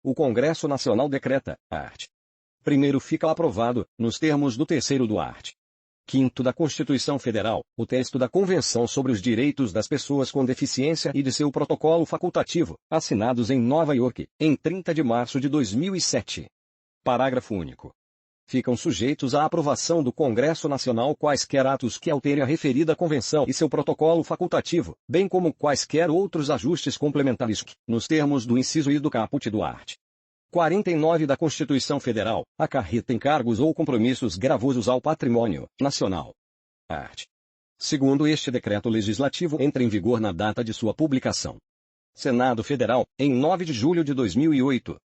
o Congresso Nacional decreta, art. 1º fica aprovado, nos termos do 3º do art. 5º da Constituição Federal, o texto da Convenção sobre os Direitos das Pessoas com Deficiência e de seu protocolo facultativo, assinados em Nova York, em 30 de março de 2007. Parágrafo único. Ficam sujeitos à aprovação do Congresso Nacional quaisquer atos que alterem a referida Convenção e seu protocolo facultativo, bem como quaisquer outros ajustes complementares que, nos termos do inciso I do caput do art. 49 da Constituição Federal, acarretem encargos ou compromissos gravosos ao patrimônio nacional. Art. 2º este decreto legislativo entra em vigor na data de sua publicação. Senado Federal, em 9 de julho de 2008.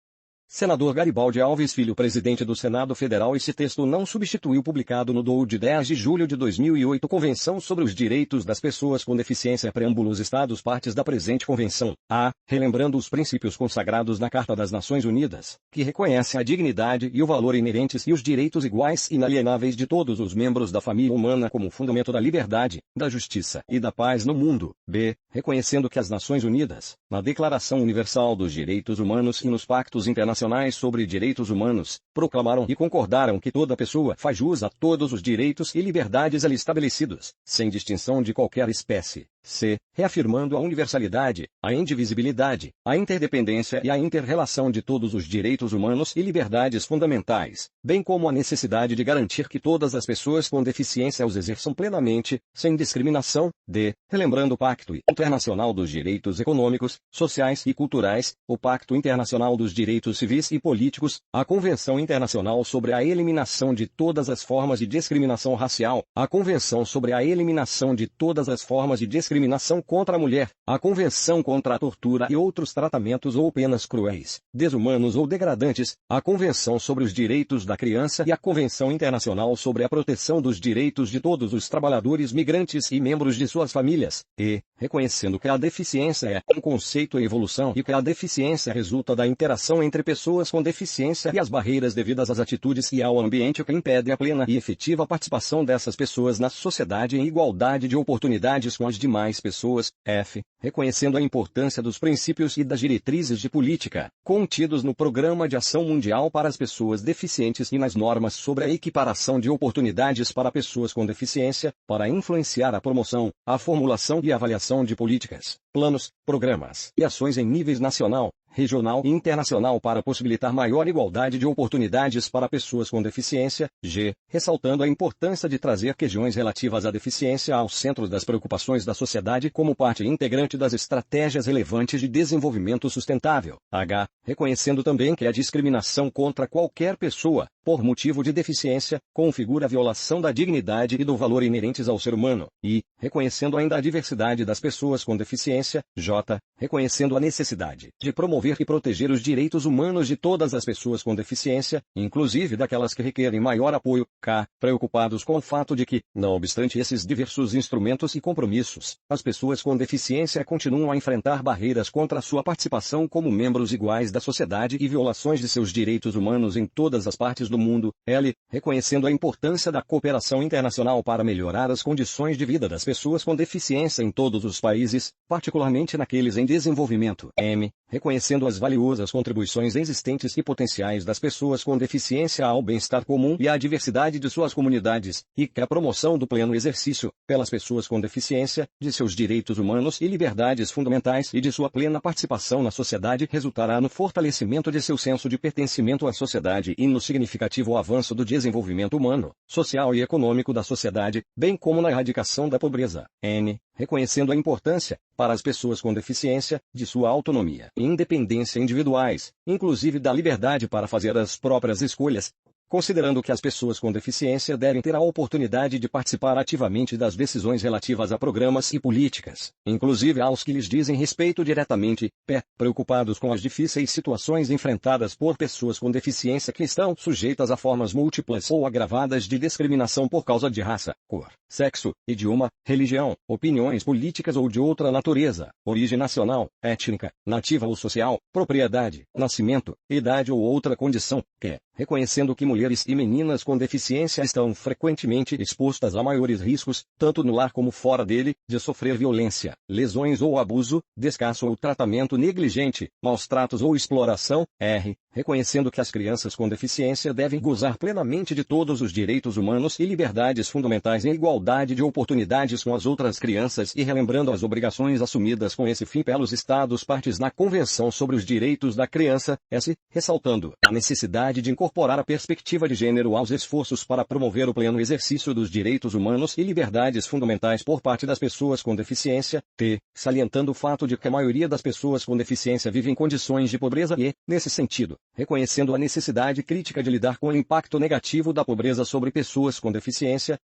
Senador Garibaldi Alves Filho, presidente do Senado Federal. Esse texto não substitui o publicado no DOU de 10 de julho de 2008 Convenção sobre os Direitos das Pessoas com Deficiência. Preâmbulo. Os Estados partes da presente Convenção. A. Relembrando os princípios consagrados na Carta das Nações Unidas, que reconhece a dignidade e o valor inerentes e os direitos iguais e inalienáveis de todos os membros da família humana como fundamento da liberdade, da justiça e da paz no mundo. B. Reconhecendo que as Nações Unidas, na Declaração Universal dos Direitos Humanos e nos Pactos Internacionais sobre Direitos Humanos, proclamaram e concordaram que toda pessoa faz jus a todos os direitos e liberdades ali estabelecidos, sem distinção de qualquer espécie. C. Reafirmando a universalidade, a indivisibilidade, a interdependência e a inter-relação de todos os direitos humanos e liberdades fundamentais, bem como a necessidade de garantir que todas as pessoas com deficiência os exerçam plenamente, sem discriminação. D. Relembrando o Pacto Internacional dos Direitos Econômicos, Sociais e Culturais, o Pacto Internacional dos Direitos Civis e Políticos, a Convenção Internacional sobre a Eliminação de todas as formas de discriminação racial, a Convenção sobre a Eliminação de todas as formas de discriminação contra a mulher, a Convenção contra a Tortura e outros tratamentos ou penas cruéis, desumanos ou degradantes, a Convenção sobre os Direitos da Criança e a Convenção Internacional sobre a Proteção dos Direitos de todos os trabalhadores migrantes e membros de suas famílias, e, reconhecendo que a deficiência é um conceito em evolução e que a deficiência resulta da interação entre pessoas com deficiência e as barreiras devidas às atitudes e ao ambiente que impedem a plena e efetiva participação dessas pessoas na sociedade em igualdade de oportunidades com as demais pessoas. F. Reconhecendo a importância dos princípios e das diretrizes de política, contidos no Programa de Ação Mundial para as Pessoas Deficientes e nas normas sobre a equiparação de oportunidades para pessoas com deficiência, para influenciar a promoção, a formulação e avaliação de políticas, planos, programas e ações em níveis nacional, regional e internacional para possibilitar maior igualdade de oportunidades para pessoas com deficiência. G. Ressaltando a importância de trazer questões relativas à deficiência ao centro das preocupações da sociedade como parte integrante das estratégias relevantes de desenvolvimento sustentável. H. Reconhecendo também que a discriminação contra qualquer pessoa, por motivo de deficiência, configura a violação da dignidade e do valor inerentes ao ser humano. I. Reconhecendo ainda a diversidade das pessoas com deficiência. J. Reconhecendo a necessidade de promover e proteger os direitos humanos de todas as pessoas com deficiência, inclusive daquelas que requerem maior apoio. K. Preocupados com o fato de que, não obstante esses diversos instrumentos e compromissos, as pessoas com deficiência continuam a enfrentar barreiras contra a sua participação como membros iguais da sociedade e violações de seus direitos humanos em todas as partes do mundo. L. Reconhecendo a importância da cooperação internacional para melhorar as condições de vida das pessoas com deficiência em todos os países, particularmente naqueles em desenvolvimento. M. Reconhecendo as valiosas contribuições existentes e potenciais das pessoas com deficiência ao bem-estar comum e à diversidade de suas comunidades, e que a promoção do pleno exercício, pelas pessoas com deficiência, de seus direitos humanos e liberdades fundamentais e de sua plena participação na sociedade resultará no fortalecimento de seu senso de pertencimento à sociedade e no significativo avanço do desenvolvimento humano, social e econômico da sociedade, bem como na erradicação da pobreza. N. Reconhecendo a importância, para as pessoas com deficiência, de sua autonomia e independência individuais, inclusive da liberdade para fazer as próprias escolhas, considerando que as pessoas com deficiência devem ter a oportunidade de participar ativamente das decisões relativas a programas e políticas, inclusive aos que lhes dizem respeito diretamente. P. Preocupados com as difíceis situações enfrentadas por pessoas com deficiência que estão sujeitas a formas múltiplas ou agravadas de discriminação por causa de raça, cor, sexo, idioma, religião, opiniões políticas ou de outra natureza, origem nacional, étnica, nativa ou social, propriedade, nascimento, idade ou outra condição, que, reconhecendo que mulheres e meninas com deficiência estão frequentemente expostas a maiores riscos, tanto no lar como fora dele, de sofrer violência, lesões ou abuso, descaso ou tratamento negligente, maus tratos ou exploração. R. Reconhecendo que as crianças com deficiência devem gozar plenamente de todos os direitos humanos e liberdades fundamentais em igualdade de oportunidades com as outras crianças e relembrando as obrigações assumidas com esse fim pelos Estados partes na Convenção sobre os Direitos da Criança, S. Ressaltando a necessidade de incorporar a perspectiva de gênero aos esforços para promover o pleno exercício dos direitos humanos e liberdades fundamentais por parte das pessoas com deficiência. T. Salientando o fato de que a maioria das pessoas com deficiência vive em condições de pobreza e, nesse sentido, reconhecendo a necessidade crítica de lidar com o impacto negativo da pobreza sobre pessoas com deficiência,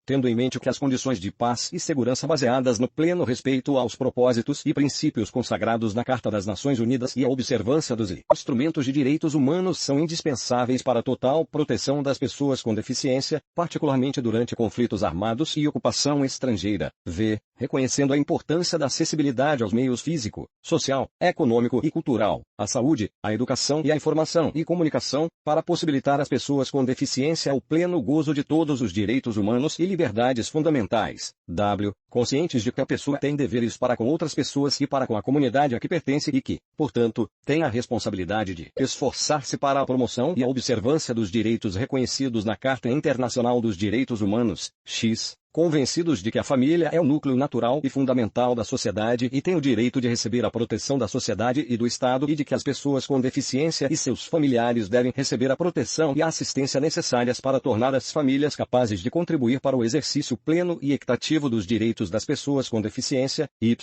tendo em mente que as condições de paz e segurança baseadas no pleno respeito aos propósitos e princípios consagrados na Carta das Nações Unidas e a observância dos instrumentos de direitos humanos são indispensáveis para a total proteção das pessoas com deficiência, particularmente durante conflitos armados e ocupação estrangeira. V. Reconhecendo a importância da acessibilidade aos meios físico, social, econômico e cultural, à saúde, à educação e à informação e comunicação, para possibilitar às pessoas com deficiência o pleno gozo de todos os direitos humanos e liberdades fundamentais. W. Conscientes de que a pessoa tem deveres para com outras pessoas e para com a comunidade a que pertence e que, portanto, tem a responsabilidade de esforçar-se para a promoção e a observância dos direitos reconhecidos na Carta Internacional dos Direitos Humanos, X. Convencidos de que a família é o núcleo natural e fundamental da sociedade e tem o direito de receber a proteção da sociedade e do Estado e de que as pessoas com deficiência e seus familiares devem receber a proteção e a assistência necessárias para tornar as famílias capazes de contribuir para o exercício pleno e equitativo dos direitos das pessoas com deficiência. Y.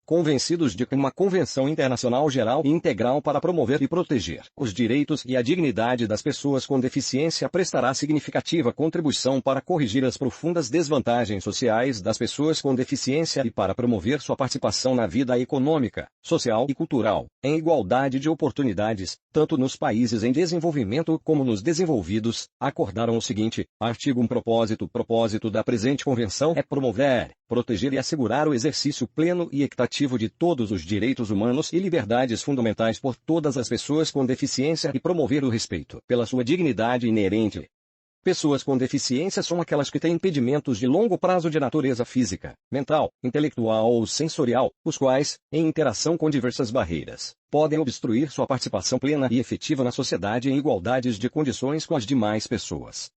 Convencidos de que uma Convenção Internacional Geral e Integral para promover e proteger os direitos e a dignidade das pessoas com deficiência prestará significativa contribuição para corrigir as profundas desvantagens sociais das pessoas com deficiência e para promover sua participação na vida econômica, social e cultural, em igualdade de oportunidades, tanto nos países em desenvolvimento como nos desenvolvidos, acordaram o seguinte, artigo 1 propósito da presente convenção é promover, proteger e assegurar o exercício pleno e equitativo de todos os direitos humanos e liberdades fundamentais por todas as pessoas com deficiência e promover o respeito pela sua dignidade inerente. Pessoas com deficiência são aquelas que têm impedimentos de longo prazo de natureza física, mental, intelectual ou sensorial, os quais, em interação com diversas barreiras, podem obstruir sua participação plena e efetiva na sociedade em igualdades de condições com as demais pessoas.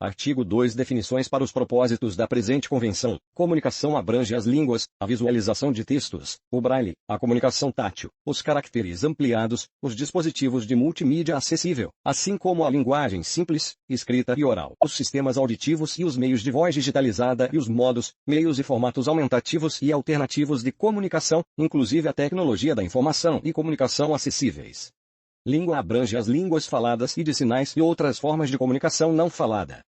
Artigo 2 Definições para os propósitos da presente convenção. Comunicação abrange as línguas, a visualização de textos, o braille, a comunicação tátil, os caracteres ampliados, os dispositivos de multimídia acessível, assim como a linguagem simples, escrita e oral, os sistemas auditivos e os meios de voz digitalizada e os modos, meios e formatos aumentativos e alternativos de comunicação, inclusive a tecnologia da informação e comunicação acessíveis. Língua abrange as línguas faladas e de sinais e outras formas de comunicação não falada.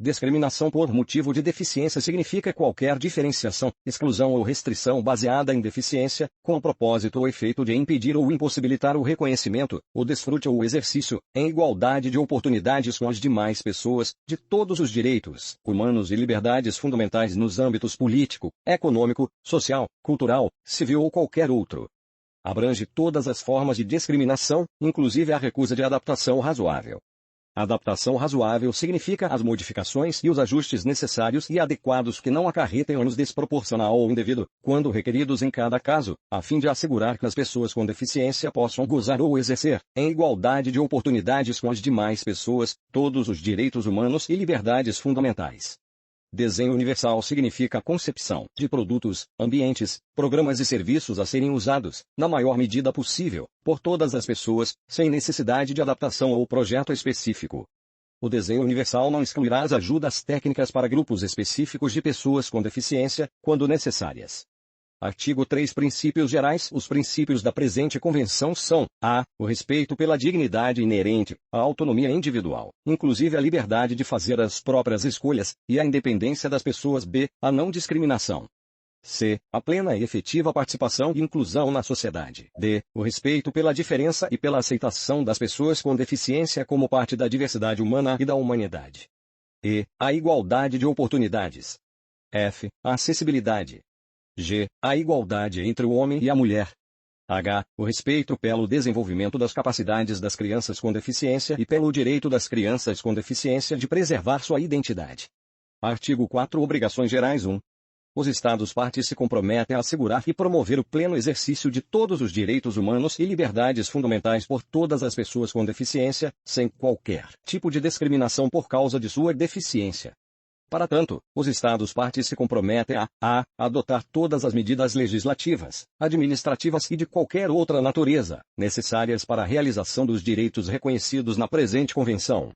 Discriminação por motivo de deficiência significa qualquer diferenciação, exclusão ou restrição baseada em deficiência, com o propósito ou efeito de impedir ou impossibilitar o reconhecimento, o desfrute ou o exercício, em igualdade de oportunidades com as demais pessoas, de todos os direitos humanos e liberdades fundamentais nos âmbitos político, econômico, social, cultural, civil ou qualquer outro. Abrange todas as formas de discriminação, inclusive a recusa de adaptação razoável. Adaptação razoável significa as modificações e os ajustes necessários e adequados que não acarretem ônus desproporcional ou indevido, quando requeridos em cada caso, a fim de assegurar que as pessoas com deficiência possam gozar ou exercer, em igualdade de oportunidades com as demais pessoas, todos os direitos humanos e liberdades fundamentais. Desenho universal significa a concepção de produtos, ambientes, programas e serviços a serem usados, na maior medida possível, por todas as pessoas, sem necessidade de adaptação ou projeto específico. O desenho universal não excluirá as ajudas técnicas para grupos específicos de pessoas com deficiência, quando necessárias. Artigo 3 Princípios gerais. Os princípios da presente convenção são: a. O respeito pela dignidade inerente, a autonomia individual, inclusive a liberdade de fazer as próprias escolhas, e a independência das pessoas. b. A não discriminação. c. A plena e efetiva participação e inclusão na sociedade. d. O respeito pela diferença e pela aceitação das pessoas com deficiência como parte da diversidade humana e da humanidade. e. A igualdade de oportunidades. f. A acessibilidade. G. A igualdade entre o homem e a mulher. H. O respeito pelo desenvolvimento das capacidades das crianças com deficiência e pelo direito das crianças com deficiência de preservar sua identidade. Artigo 4. Obrigações Gerais 1. Os Estados-partes se comprometem a assegurar e promover o pleno exercício de todos os direitos humanos e liberdades fundamentais por todas as pessoas com deficiência, sem qualquer tipo de discriminação por causa de sua deficiência. Para tanto, os Estados-partes se comprometem a adotar todas as medidas legislativas, administrativas e de qualquer outra natureza, necessárias para a realização dos direitos reconhecidos na presente Convenção.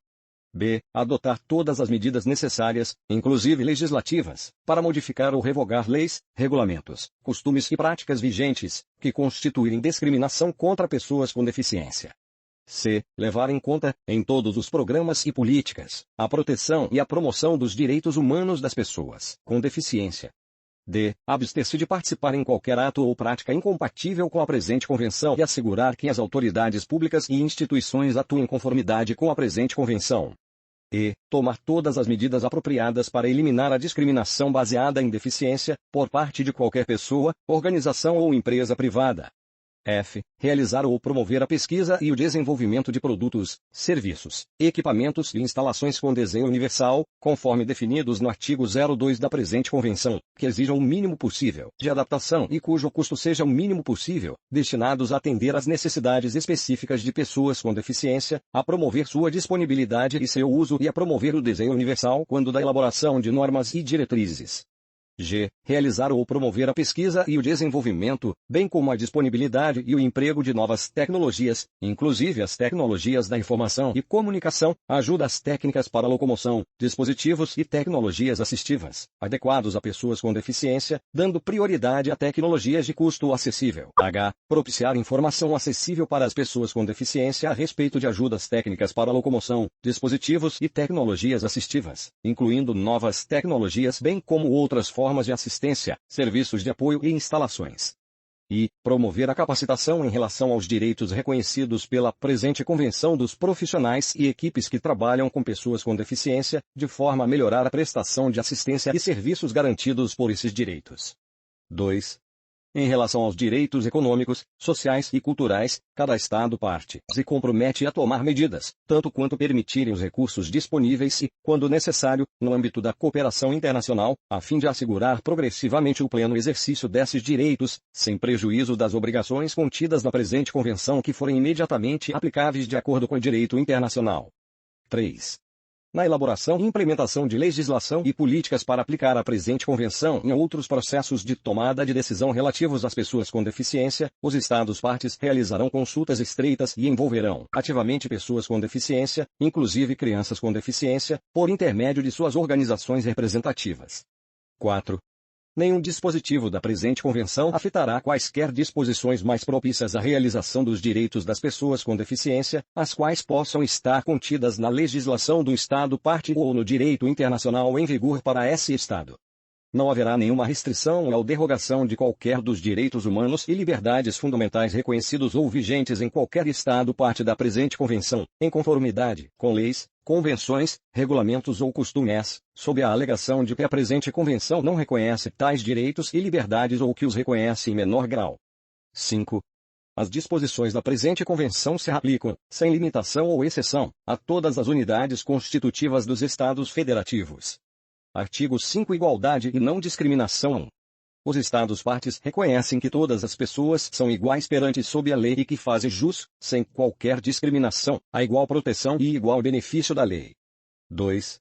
B. Adotar todas as medidas necessárias, inclusive legislativas, para modificar ou revogar leis, regulamentos, costumes e práticas vigentes, que constituírem discriminação contra pessoas com deficiência. C. Levar em conta, em todos os programas e políticas, a proteção e a promoção dos direitos humanos das pessoas com deficiência. D. Abster-se de participar em qualquer ato ou prática incompatível com a presente Convenção e assegurar que as autoridades públicas e instituições atuem em conformidade com a presente Convenção. E. Tomar todas as medidas apropriadas para eliminar a discriminação baseada em deficiência, por parte de qualquer pessoa, organização ou empresa privada. F. Realizar ou promover a pesquisa e o desenvolvimento de produtos, serviços, equipamentos e instalações com desenho universal, conforme definidos no artigo 02 da presente Convenção, que exijam o mínimo possível de adaptação e cujo custo seja o mínimo possível, destinados a atender às necessidades específicas de pessoas com deficiência, a promover sua disponibilidade e seu uso e a promover o desenho universal quando da elaboração de normas e diretrizes. G. Realizar ou promover a pesquisa e o desenvolvimento, bem como a disponibilidade e o emprego de novas tecnologias, inclusive as tecnologias da informação e comunicação, ajudas técnicas para locomoção, dispositivos e tecnologias assistivas, adequados a pessoas com deficiência, dando prioridade a tecnologias de custo acessível. H. Propiciar informação acessível para as pessoas com deficiência a respeito de ajudas técnicas para locomoção, dispositivos e tecnologias assistivas, incluindo novas tecnologias bem como outras formas de assistência, serviços de apoio e instalações. E promover a capacitação em relação aos direitos reconhecidos pela presente Convenção dos profissionais e equipes que trabalham com pessoas com deficiência, de forma a melhorar a prestação de assistência e serviços garantidos por esses direitos. 2. Em relação aos direitos econômicos, sociais e culturais, cada Estado-parte se compromete a tomar medidas, tanto quanto permitirem os recursos disponíveis e, quando necessário, no âmbito da cooperação internacional, a fim de assegurar progressivamente o pleno exercício desses direitos, sem prejuízo das obrigações contidas na presente Convenção que forem imediatamente aplicáveis de acordo com o direito internacional. 3. Na elaboração e implementação de legislação e políticas para aplicar a presente Convenção em outros processos de tomada de decisão relativos às pessoas com deficiência, os Estados-partes realizarão consultas estreitas e envolverão ativamente pessoas com deficiência, inclusive crianças com deficiência, por intermédio de suas organizações representativas. 4. Nenhum dispositivo da presente Convenção afetará quaisquer disposições mais propícias à realização dos direitos das pessoas com deficiência, as quais possam estar contidas na legislação do Estado-parte ou no direito internacional em vigor para esse Estado. Não haverá nenhuma restrição ou derrogação de qualquer dos direitos humanos e liberdades fundamentais reconhecidos ou vigentes em qualquer Estado-parte da presente Convenção, em conformidade com leis, convenções, regulamentos ou costumes, sob a alegação de que a presente Convenção não reconhece tais direitos e liberdades ou que os reconhece em menor grau. 5. As disposições da presente Convenção se aplicam, sem limitação ou exceção, a todas as unidades constitutivas dos Estados federativos. Artigo 5. Igualdade e não discriminação. Os Estados-partes reconhecem que todas as pessoas são iguais perante sob a lei e que fazem jus, sem qualquer discriminação, a igual proteção e igual benefício da lei. 2.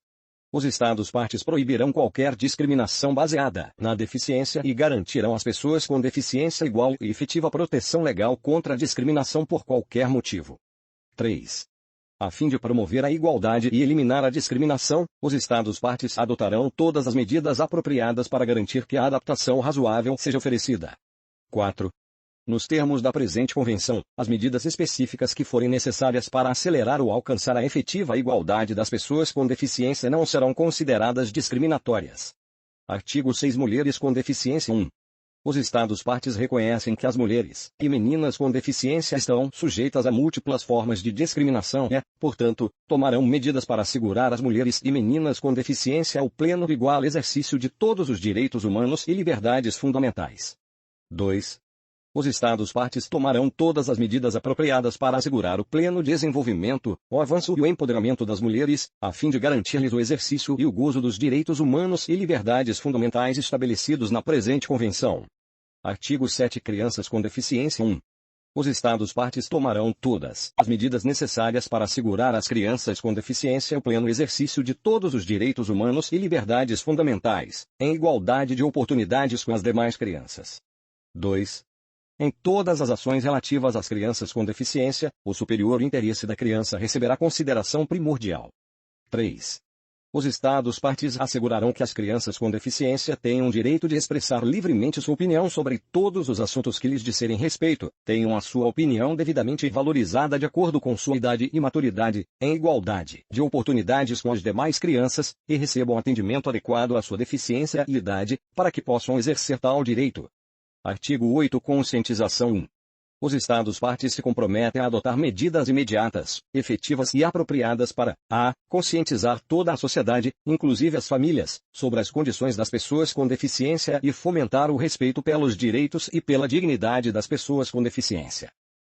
Os Estados-partes proibirão qualquer discriminação baseada na deficiência e garantirão às pessoas com deficiência igual e efetiva proteção legal contra a discriminação por qualquer motivo. 3. A fim de promover a igualdade e eliminar a discriminação, os Estados-partes adotarão todas as medidas apropriadas para garantir que a adaptação razoável seja oferecida. 4. Nos termos da presente Convenção, as medidas específicas que forem necessárias para acelerar ou alcançar a efetiva igualdade das pessoas com deficiência não serão consideradas discriminatórias. Artigo 6. Mulheres com deficiência 1. Os Estados-partes reconhecem que as mulheres e meninas com deficiência estão sujeitas a múltiplas formas de discriminação e, portanto, tomarão medidas para assegurar às mulheres e meninas com deficiência o pleno e igual exercício de todos os direitos humanos e liberdades fundamentais. 2. Os Estados-partes tomarão todas as medidas apropriadas para assegurar o pleno desenvolvimento, o avanço e o empoderamento das mulheres, a fim de garantir-lhes o exercício e o gozo dos direitos humanos e liberdades fundamentais estabelecidos na presente Convenção. Artigo 7. Crianças com deficiência 1. Os Estados-partes tomarão todas as medidas necessárias para assegurar às crianças com deficiência o pleno exercício de todos os direitos humanos e liberdades fundamentais, em igualdade de oportunidades com as demais crianças. 2. Em todas as ações relativas às crianças com deficiência, o superior interesse da criança receberá consideração primordial. 3. Os Estados-partes assegurarão que as crianças com deficiência tenham o direito de expressar livremente sua opinião sobre todos os assuntos que lhes disserem respeito, tenham a sua opinião devidamente valorizada de acordo com sua idade e maturidade, em igualdade de oportunidades com as demais crianças, e recebam atendimento adequado à sua deficiência e idade, para que possam exercer tal direito. Artigo 8. Conscientização 1. Os Estados-partes se comprometem a adotar medidas imediatas, efetivas e apropriadas para a. Conscientizar toda a sociedade, inclusive as famílias, sobre as condições das pessoas com deficiência e fomentar o respeito pelos direitos e pela dignidade das pessoas com deficiência.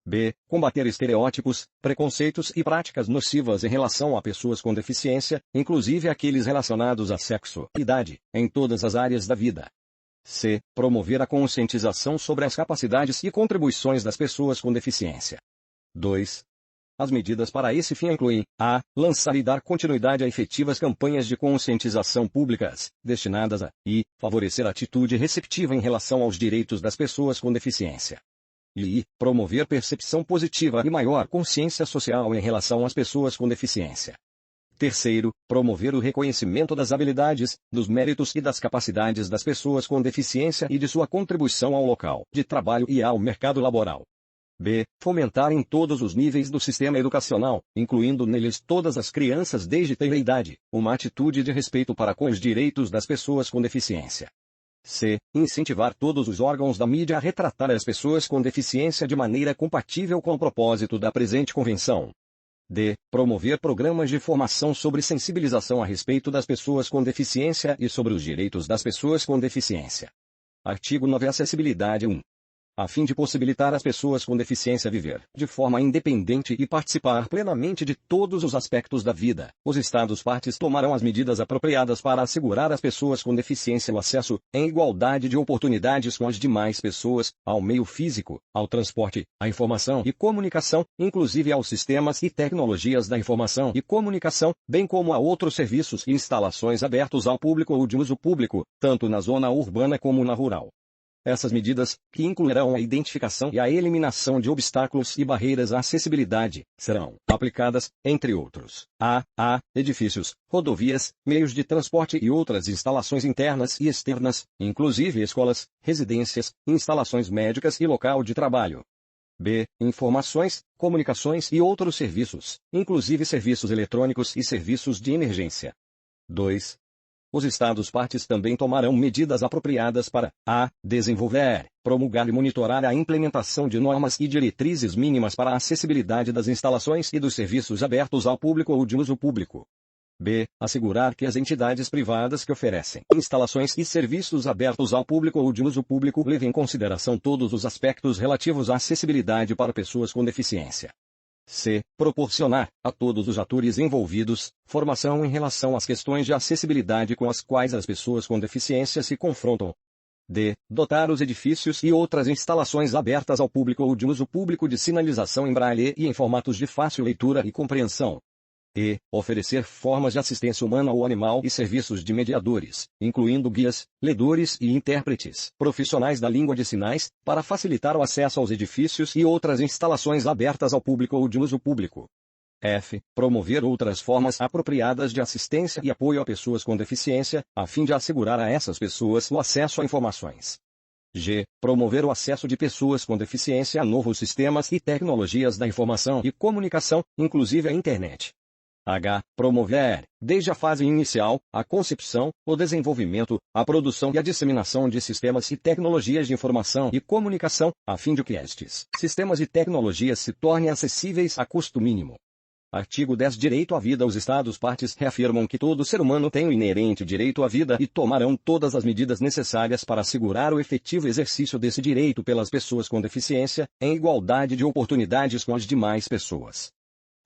b. Combater estereótipos, preconceitos e práticas nocivas em relação a pessoas com deficiência, inclusive aqueles relacionados a sexo e idade, em todas as áreas da vida. c. Promover a conscientização sobre as capacidades e contribuições das pessoas com deficiência. 2. As medidas para esse fim incluem a. Lançar e dar continuidade a efetivas campanhas de conscientização públicas, destinadas a favorecer a atitude receptiva em relação aos direitos das pessoas com deficiência. E promover percepção positiva e maior consciência social em relação às pessoas com deficiência. Terceiro, promover o reconhecimento das habilidades, dos méritos e das capacidades das pessoas com deficiência e de sua contribuição ao local de trabalho e ao mercado laboral. b. Fomentar em todos os níveis do sistema educacional, incluindo neles todas as crianças desde tenra idade, uma atitude de respeito para com os direitos das pessoas com deficiência. c. Incentivar todos os órgãos da mídia a retratar as pessoas com deficiência de maneira compatível com o propósito da presente convenção. d. Promover programas de formação sobre sensibilização a respeito das pessoas com deficiência e sobre os direitos das pessoas com deficiência. Artigo 9. Acessibilidade 1. A fim de possibilitar às pessoas com deficiência viver de forma independente e participar plenamente de todos os aspectos da vida, os Estados-partes tomarão as medidas apropriadas para assegurar às pessoas com deficiência o acesso, em igualdade de oportunidades com as demais pessoas, ao meio físico, ao transporte, à informação e comunicação, inclusive aos sistemas e tecnologias da informação e comunicação, bem como a outros serviços e instalações abertos ao público ou de uso público, tanto na zona urbana como na rural. Essas medidas, que incluirão a identificação e a eliminação de obstáculos e barreiras à acessibilidade, serão aplicadas, entre outros, a edifícios, rodovias, meios de transporte e outras instalações internas e externas, inclusive escolas, residências, instalações médicas e local de trabalho. b. Informações, comunicações e outros serviços, inclusive serviços eletrônicos e serviços de emergência. 2. Os Estados-partes também tomarão medidas apropriadas para a. Desenvolver, promulgar e monitorar a implementação de normas e diretrizes mínimas para a acessibilidade das instalações e dos serviços abertos ao público ou de uso público. b. Assegurar que as entidades privadas que oferecem instalações e serviços abertos ao público ou de uso público levem em consideração todos os aspectos relativos à acessibilidade para pessoas com deficiência. c. Proporcionar, a todos os atores envolvidos, formação em relação às questões de acessibilidade com as quais as pessoas com deficiência se confrontam. d. Dotar os edifícios e outras instalações abertas ao público ou de uso público de sinalização em braille e em formatos de fácil leitura e compreensão. e. Oferecer formas de assistência humana ou animal e serviços de mediadores, incluindo guias, ledores e intérpretes, profissionais da língua de sinais, para facilitar o acesso aos edifícios e outras instalações abertas ao público ou de uso público. f. Promover outras formas apropriadas de assistência e apoio a pessoas com deficiência, a fim de assegurar a essas pessoas o acesso a informações. g. Promover o acesso de pessoas com deficiência a novos sistemas e tecnologias da informação e comunicação, inclusive a internet. h. Promover, desde a fase inicial, a concepção, o desenvolvimento, a produção e a disseminação de sistemas e tecnologias de informação e comunicação, a fim de que estes sistemas e tecnologias se tornem acessíveis a custo mínimo. Artigo 10. Direito à vida. Os Estados-partes reafirmam que todo ser humano tem o inerente direito à vida e tomarão todas as medidas necessárias para assegurar o efetivo exercício desse direito pelas pessoas com deficiência, em igualdade de oportunidades com as demais pessoas.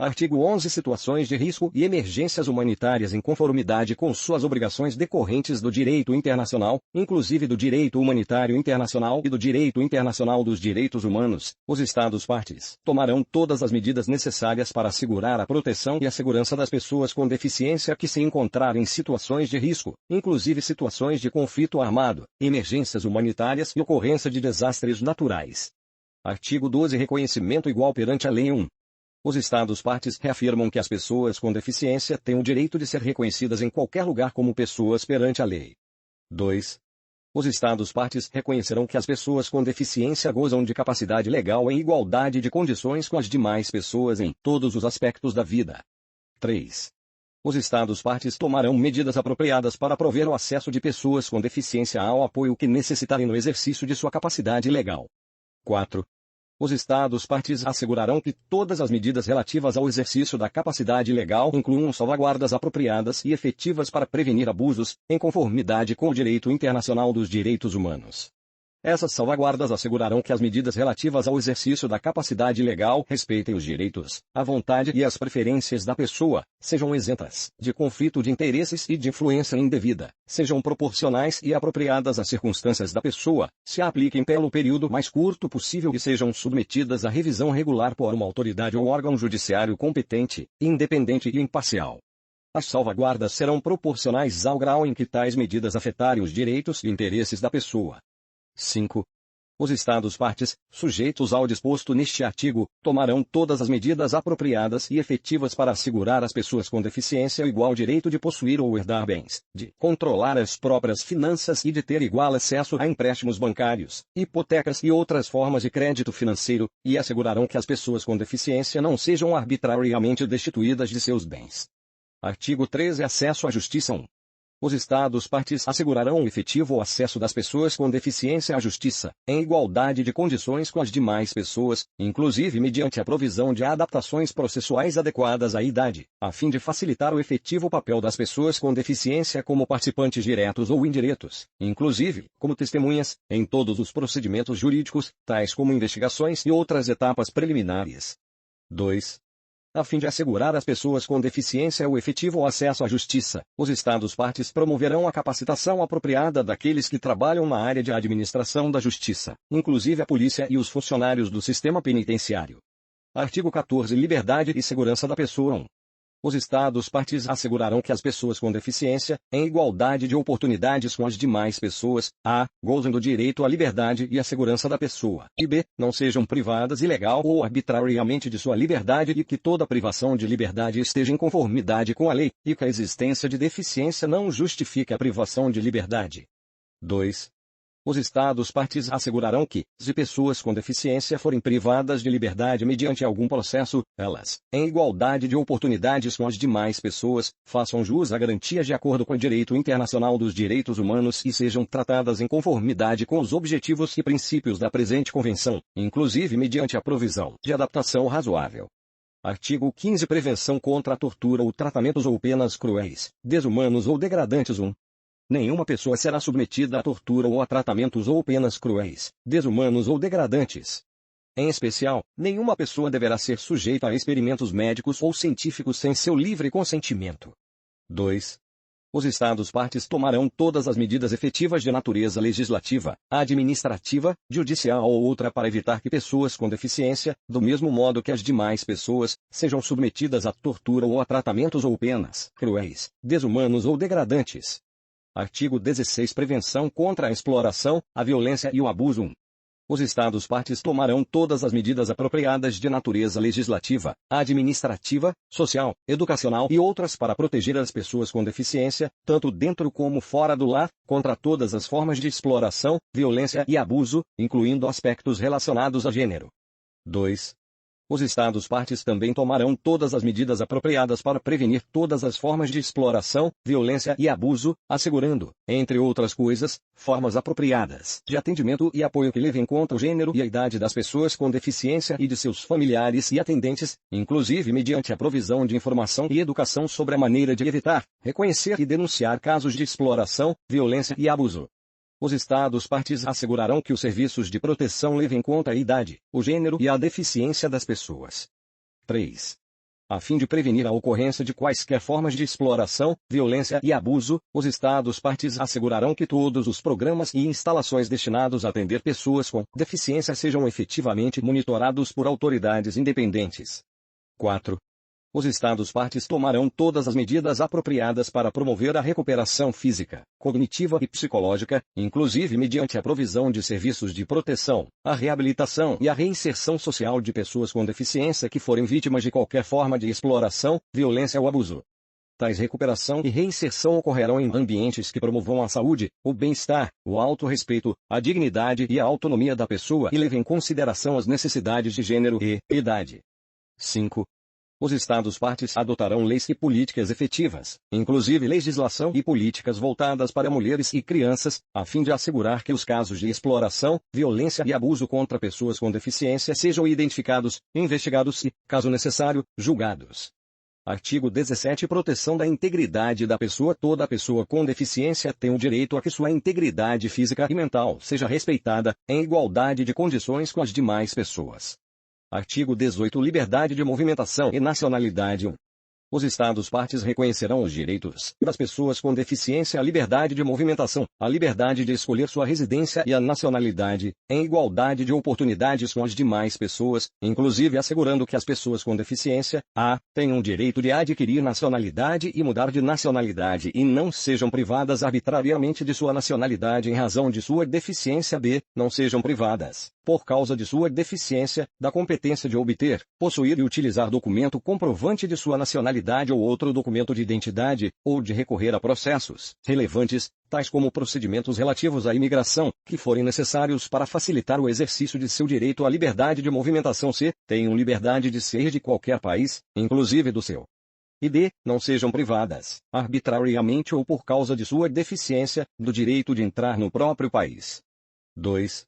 Artigo 11. Situações de risco e emergências humanitárias em conformidade com suas obrigações decorrentes do direito internacional, inclusive do direito humanitário internacional e do direito internacional dos direitos humanos, os Estados-partes tomarão todas as medidas necessárias para assegurar a proteção e a segurança das pessoas com deficiência que se encontrarem em situações de risco, inclusive situações de conflito armado, emergências humanitárias e ocorrência de desastres naturais. Artigo 12. Reconhecimento igual perante a lei. 1. Os Estados-partes reafirmam que as pessoas com deficiência têm o direito de ser reconhecidas em qualquer lugar como pessoas perante a lei. 2. Os Estados-partes reconhecerão que as pessoas com deficiência gozam de capacidade legal em igualdade de condições com as demais pessoas em todos os aspectos da vida. 3. Os Estados-partes tomarão medidas apropriadas para prover o acesso de pessoas com deficiência ao apoio que necessitarem no exercício de sua capacidade legal. 4. Os Estados-partes assegurarão que todas as medidas relativas ao exercício da capacidade legal incluam salvaguardas apropriadas e efetivas para prevenir abusos, em conformidade com o direito internacional dos direitos humanos. Essas salvaguardas assegurarão que as medidas relativas ao exercício da capacidade legal respeitem os direitos, a vontade e as preferências da pessoa, sejam isentas de conflito de interesses e de influência indevida, sejam proporcionais e apropriadas às circunstâncias da pessoa, se apliquem pelo período mais curto possível e sejam submetidas à revisão regular por uma autoridade ou órgão judiciário competente, independente e imparcial. As salvaguardas serão proporcionais ao grau em que tais medidas afetarem os direitos e interesses da pessoa. 5. Os Estados-partes, sujeitos ao disposto neste artigo, tomarão todas as medidas apropriadas e efetivas para assegurar às pessoas com deficiência o igual direito de possuir ou herdar bens, de controlar as próprias finanças e de ter igual acesso a empréstimos bancários, hipotecas e outras formas de crédito financeiro, e assegurarão que as pessoas com deficiência não sejam arbitrariamente destituídas de seus bens. Artigo 13. Acesso à justiça. 1. Os Estados-partes assegurarão o efetivo acesso das pessoas com deficiência à justiça, em igualdade de condições com as demais pessoas, inclusive mediante a provisão de adaptações processuais adequadas à idade, a fim de facilitar o efetivo papel das pessoas com deficiência como participantes diretos ou indiretos, inclusive como testemunhas, em todos os procedimentos jurídicos, tais como investigações e outras etapas preliminares. 2. A fim de assegurar às pessoas com deficiência o efetivo acesso à justiça, os Estados-partes promoverão a capacitação apropriada daqueles que trabalham na área de administração da justiça, inclusive a polícia e os funcionários do sistema penitenciário. Artigo 14. Liberdade e segurança da pessoa. 1. Os Estados-partes assegurarão que as pessoas com deficiência, em igualdade de oportunidades com as demais pessoas, a. gozem do direito à liberdade e à segurança da pessoa, e b. não sejam privadas ilegal ou arbitrariamente de sua liberdade e que toda privação de liberdade esteja em conformidade com a lei, e que a existência de deficiência não justifique a privação de liberdade. 2. Os Estados-partes assegurarão que, se pessoas com deficiência forem privadas de liberdade mediante algum processo, elas, em igualdade de oportunidades com as demais pessoas, façam jus a garantias de acordo com o direito internacional dos direitos humanos e sejam tratadas em conformidade com os objetivos e princípios da presente convenção, inclusive mediante a provisão de adaptação razoável. Artigo 15. Prevenção contra a tortura ou tratamentos ou penas cruéis, desumanos ou degradantes. 1. Nenhuma pessoa será submetida a tortura ou a tratamentos ou penas cruéis, desumanos ou degradantes. Em especial, nenhuma pessoa deverá ser sujeita a experimentos médicos ou científicos sem seu livre consentimento. 2. Os Estados-partes tomarão todas as medidas efetivas de natureza legislativa, administrativa, judicial ou outra para evitar que pessoas com deficiência, do mesmo modo que as demais pessoas, sejam submetidas a tortura ou a tratamentos ou penas cruéis, desumanos ou degradantes. Artigo 16. Prevenção contra a exploração, a violência e o abuso. 1. Os Estados-partes tomarão todas as medidas apropriadas de natureza legislativa, administrativa, social, educacional e outras para proteger as pessoas com deficiência, tanto dentro como fora do lar, contra todas as formas de exploração, violência e abuso, incluindo aspectos relacionados a gênero. 2. Os Estados-partes também tomarão todas as medidas apropriadas para prevenir todas as formas de exploração, violência e abuso, assegurando, entre outras coisas, formas apropriadas de atendimento e apoio que levem em conta o gênero e a idade das pessoas com deficiência e de seus familiares e atendentes, inclusive mediante a provisão de informação e educação sobre a maneira de evitar, reconhecer e denunciar casos de exploração, violência e abuso. Os Estados-partes assegurarão que os serviços de proteção levem em conta a idade, o gênero e a deficiência das pessoas. 3. A fim de prevenir a ocorrência de quaisquer formas de exploração, violência e abuso, os Estados-partes assegurarão que todos os programas e instalações destinados a atender pessoas com deficiência sejam efetivamente monitorados por autoridades independentes. 4. Os Estados-partes tomarão todas as medidas apropriadas para promover a recuperação física, cognitiva e psicológica, inclusive mediante a provisão de serviços de proteção, a reabilitação e a reinserção social de pessoas com deficiência que forem vítimas de qualquer forma de exploração, violência ou abuso. Tais recuperação e reinserção ocorrerão em ambientes que promovam a saúde, o bem-estar, o autorrespeito, a dignidade e a autonomia da pessoa e levem em consideração as necessidades de gênero e idade. 5. Os Estados-partes adotarão leis e políticas efetivas, inclusive legislação e políticas voltadas para mulheres e crianças, a fim de assegurar que os casos de exploração, violência e abuso contra pessoas com deficiência sejam identificados, investigados e, caso necessário, julgados. Artigo 17. Proteção da integridade da pessoa. Toda pessoa com deficiência tem o direito a que sua integridade física e mental seja respeitada, em igualdade de condições com as demais pessoas. Artigo 18. Liberdade de movimentação e nacionalidade. 1. Os Estados-partes reconhecerão os direitos das pessoas com deficiência à liberdade de movimentação, à liberdade de escolher sua residência e à nacionalidade, em igualdade de oportunidades com as demais pessoas, inclusive assegurando que as pessoas com deficiência, a, tenham o direito de adquirir nacionalidade e mudar de nacionalidade e não sejam privadas arbitrariamente de sua nacionalidade em razão de sua deficiência. B, não sejam privadas, por causa de sua deficiência, da competência de obter, possuir e utilizar documento comprovante de sua nacionalidade ou outro documento de identidade, ou de recorrer a processos relevantes, tais como procedimentos relativos à imigração, que forem necessários para facilitar o exercício de seu direito à liberdade de movimentação. C, tenham liberdade de ser de qualquer país, inclusive do seu. E D, não sejam privadas, arbitrariamente ou por causa de sua deficiência, do direito de entrar no próprio país. 2.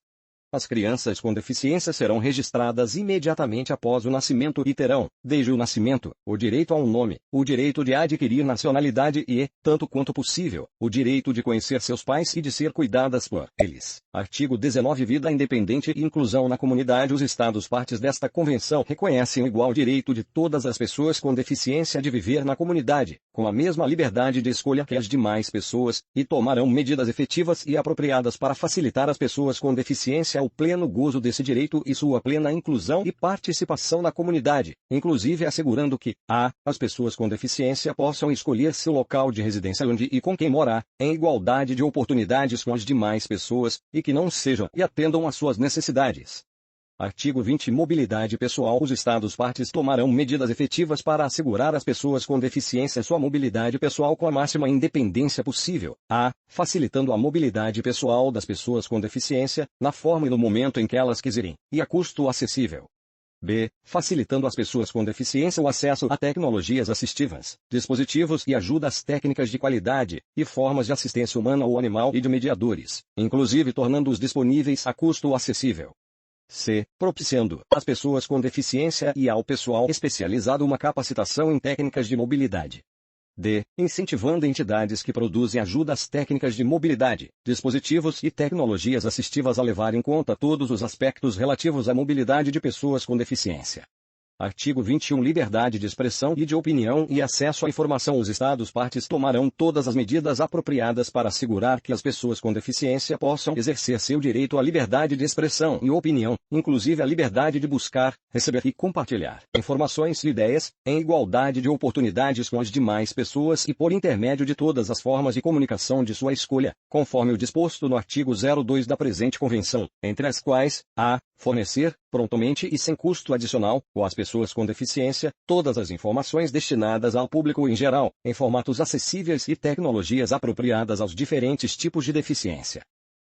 As crianças com deficiência serão registradas imediatamente após o nascimento e terão, desde o nascimento, o direito a um nome, o direito de adquirir nacionalidade e, tanto quanto possível, o direito de conhecer seus pais e de ser cuidadas por eles. Artigo 19. Vida independente e inclusão na comunidade. Os Estados-partes desta Convenção reconhecem o igual direito de todas as pessoas com deficiência de viver na comunidade, com a mesma liberdade de escolha que as demais pessoas, e tomarão medidas efetivas e apropriadas para facilitar às pessoas com deficiência o pleno gozo desse direito e sua plena inclusão e participação na comunidade, inclusive assegurando que, as pessoas com deficiência possam escolher seu local de residência onde e com quem morar, em igualdade de oportunidades com as demais pessoas, e que não sejam e atendam às suas necessidades. Artigo 20. Mobilidade pessoal. Os Estados-partes tomarão medidas efetivas para assegurar às pessoas com deficiência sua mobilidade pessoal com a máxima independência possível. A. Facilitando a mobilidade pessoal das pessoas com deficiência, na forma e no momento em que elas quiserem, e a custo acessível. B. Facilitando às pessoas com deficiência o acesso a tecnologias assistivas, dispositivos e ajudas técnicas de qualidade, e formas de assistência humana ou animal e de mediadores, inclusive tornando-os disponíveis a custo acessível. C. Propiciando às pessoas com deficiência e ao pessoal especializado uma capacitação em técnicas de mobilidade. D. Incentivando entidades que produzem ajudas técnicas de mobilidade, dispositivos e tecnologias assistivas a levar em conta todos os aspectos relativos à mobilidade de pessoas com deficiência. Artigo 21. Liberdade de expressão e de opinião e acesso à informação. Os Estados-partes tomarão todas as medidas apropriadas para assegurar que as pessoas com deficiência possam exercer seu direito à liberdade de expressão e opinião, inclusive a liberdade de buscar, receber e compartilhar informações e ideias, em igualdade de oportunidades com as demais pessoas e por intermédio de todas as formas de comunicação de sua escolha, conforme o disposto no artigo 02 da presente Convenção, entre as quais, fornecer, prontamente e sem custo adicional, ou às pessoas com deficiência, todas as informações destinadas ao público em geral, em formatos acessíveis e tecnologias apropriadas aos diferentes tipos de deficiência.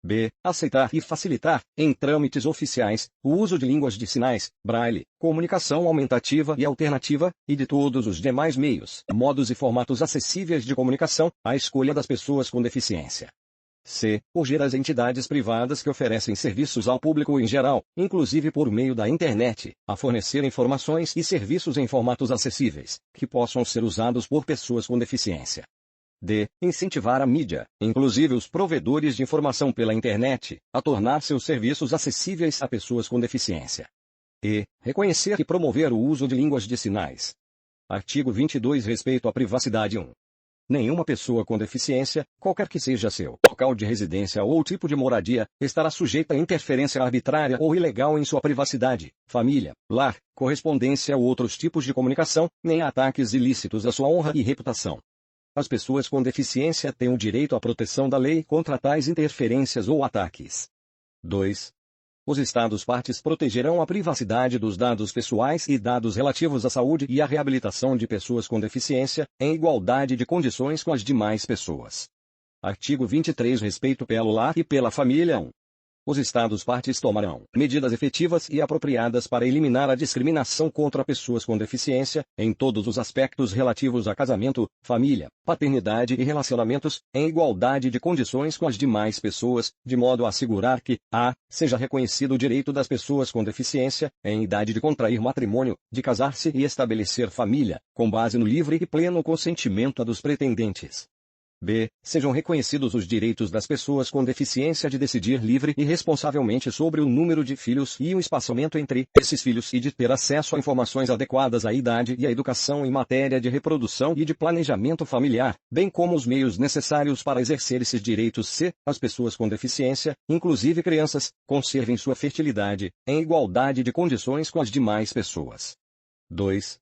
B. Aceitar e facilitar, em trâmites oficiais, o uso de línguas de sinais, braille, comunicação aumentativa e alternativa, e de todos os demais meios, modos e formatos acessíveis de comunicação, à escolha das pessoas com deficiência. C. Urgir as entidades privadas que oferecem serviços ao público em geral, inclusive por meio da internet, a fornecer informações e serviços em formatos acessíveis, que possam ser usados por pessoas com deficiência. D. Incentivar a mídia, inclusive os provedores de informação pela internet, a tornar seus serviços acessíveis a pessoas com deficiência. E. Reconhecer e promover o uso de línguas de sinais. Artigo 22. Respeito à privacidade 1. Nenhuma pessoa com deficiência, qualquer que seja seu local de residência ou tipo de moradia, estará sujeita a interferência arbitrária ou ilegal em sua privacidade, família, lar, correspondência ou outros tipos de comunicação, nem a ataques ilícitos à sua honra e reputação. As pessoas com deficiência têm o direito à proteção da lei contra tais interferências ou ataques. 2. Os Estados-partes protegerão a privacidade dos dados pessoais e dados relativos à saúde e à reabilitação de pessoas com deficiência, em igualdade de condições com as demais pessoas. Artigo 23. Respeito pelo lar e pela família 1. Os Estados-partes tomarão medidas efetivas e apropriadas para eliminar a discriminação contra pessoas com deficiência, em todos os aspectos relativos a casamento, família, paternidade e relacionamentos, em igualdade de condições com as demais pessoas, de modo a assegurar que, a, seja reconhecido o direito das pessoas com deficiência, em idade de contrair matrimônio, de casar-se e estabelecer família, com base no livre e pleno consentimento dos pretendentes. B. Sejam reconhecidos os direitos das pessoas com deficiência de decidir livre e responsavelmente sobre o número de filhos e o espaçamento entre esses filhos e de ter acesso a informações adequadas à idade e à educação em matéria de reprodução e de planejamento familiar, bem como os meios necessários para exercer esses direitos. C. As pessoas com deficiência, inclusive crianças, conservem sua fertilidade, em igualdade de condições com as demais pessoas. 2.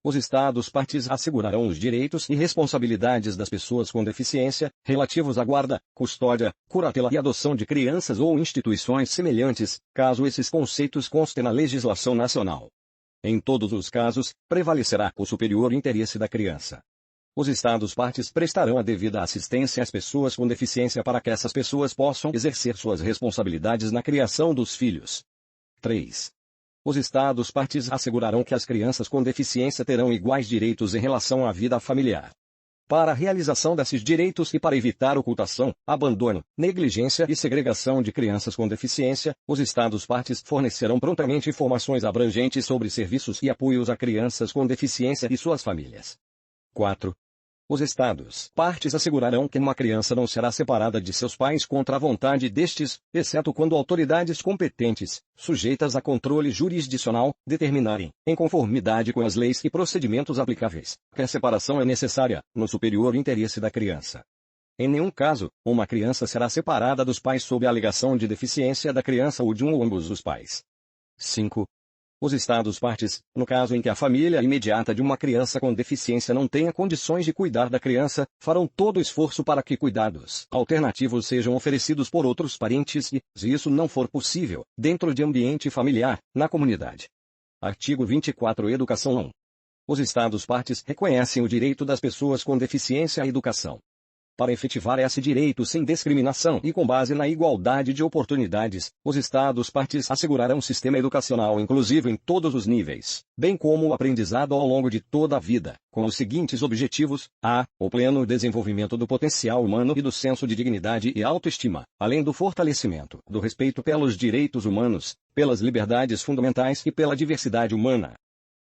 Os Estados-partes assegurarão os direitos e responsabilidades das pessoas com deficiência, relativos à guarda, custódia, curatela e adoção de crianças ou instituições semelhantes, caso esses conceitos constem na legislação nacional. Em todos os casos, prevalecerá o superior interesse da criança. Os Estados-partes prestarão a devida assistência às pessoas com deficiência para que essas pessoas possam exercer suas responsabilidades na criação dos filhos. 3. Os Estados-partes assegurarão que as crianças com deficiência terão iguais direitos em relação à vida familiar. Para a realização desses direitos e para evitar ocultação, abandono, negligência e segregação de crianças com deficiência, os Estados-partes fornecerão prontamente informações abrangentes sobre serviços e apoios a crianças com deficiência e suas famílias. 4. Os Estados-partes assegurarão que uma criança não será separada de seus pais contra a vontade destes, exceto quando autoridades competentes, sujeitas a controle jurisdicional, determinarem, em conformidade com as leis e procedimentos aplicáveis, que a separação é necessária, no superior interesse da criança. Em nenhum caso, uma criança será separada dos pais sob a alegação de deficiência da criança ou de um ou ambos os pais. 5. Os Estados-partes, no caso em que a família imediata de uma criança com deficiência não tenha condições de cuidar da criança, farão todo o esforço para que cuidados alternativos sejam oferecidos por outros parentes e, se isso não for possível, dentro de ambiente familiar, na comunidade. Artigo 24. Educação 1. Os Estados-partes reconhecem o direito das pessoas com deficiência à educação. Para efetivar esse direito sem discriminação e com base na igualdade de oportunidades, os Estados-partes assegurarão um sistema educacional inclusivo em todos os níveis, bem como o aprendizado ao longo de toda a vida, com os seguintes objetivos: a. O pleno desenvolvimento do potencial humano e do senso de dignidade e autoestima, além do fortalecimento do respeito pelos direitos humanos, pelas liberdades fundamentais e pela diversidade humana.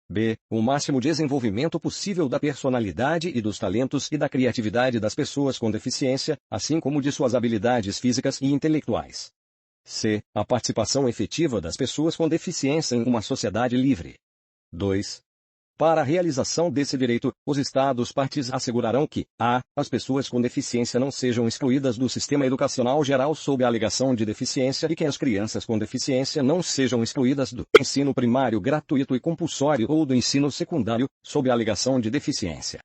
B. O máximo desenvolvimento possível da personalidade e dos talentos e da criatividade das pessoas com deficiência, assim como de suas habilidades físicas e intelectuais. C. A participação efetiva das pessoas com deficiência em uma sociedade livre. 2. Para a realização desse direito, os Estados-partes assegurarão que, a. As pessoas com deficiência não sejam excluídas do sistema educacional geral sob a alegação de deficiência e que as crianças com deficiência não sejam excluídas do ensino primário gratuito e compulsório ou do ensino secundário, sob a alegação de deficiência.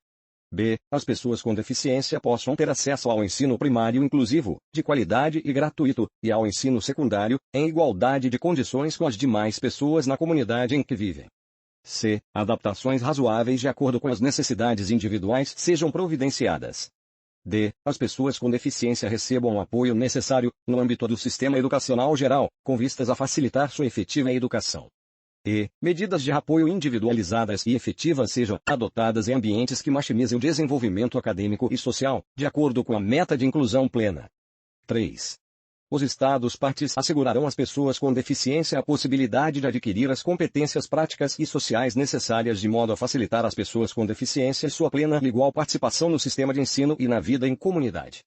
B. As pessoas com deficiência possam ter acesso ao ensino primário inclusivo, de qualidade e gratuito, e ao ensino secundário, em igualdade de condições com as demais pessoas na comunidade em que vivem. C. Adaptações razoáveis de acordo com as necessidades individuais sejam providenciadas. D. As pessoas com deficiência recebam o apoio necessário, no âmbito do sistema educacional geral, com vistas a facilitar sua efetiva educação. E. Medidas de apoio individualizadas e efetivas sejam adotadas em ambientes que maximizem o desenvolvimento acadêmico e social, de acordo com a meta de inclusão plena. 3. Os Estados-partes assegurarão às pessoas com deficiência a possibilidade de adquirir as competências práticas e sociais necessárias de modo a facilitar às pessoas com deficiência sua plena e igual participação no sistema de ensino e na vida em comunidade.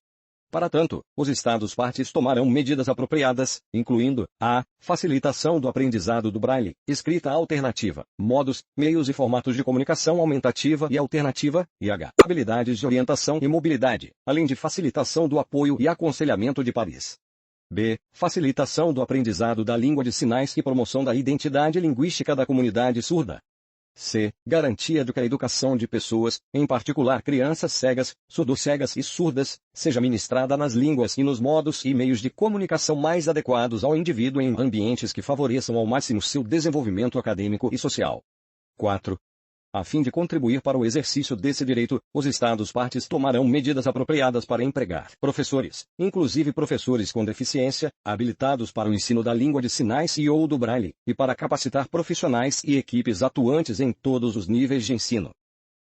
Para tanto, os Estados-partes tomarão medidas apropriadas, incluindo a facilitação do aprendizado do Braille, escrita alternativa, modos, meios e formatos de comunicação aumentativa e alternativa, e habilidades de orientação e mobilidade, além de facilitação do apoio e aconselhamento de pares. B. Facilitação do aprendizado da língua de sinais e promoção da identidade linguística da comunidade surda. C. Garantia de que a educação de pessoas, em particular crianças cegas, surdo-cegas e surdas, seja ministrada nas línguas e nos modos e meios de comunicação mais adequados ao indivíduo em ambientes que favoreçam ao máximo seu desenvolvimento acadêmico e social. 4. A fim de contribuir para o exercício desse direito, os Estados-partes tomarão medidas apropriadas para empregar professores, inclusive professores com deficiência, habilitados para o ensino da língua de sinais e ou do Braille, e para capacitar profissionais e equipes atuantes em todos os níveis de ensino.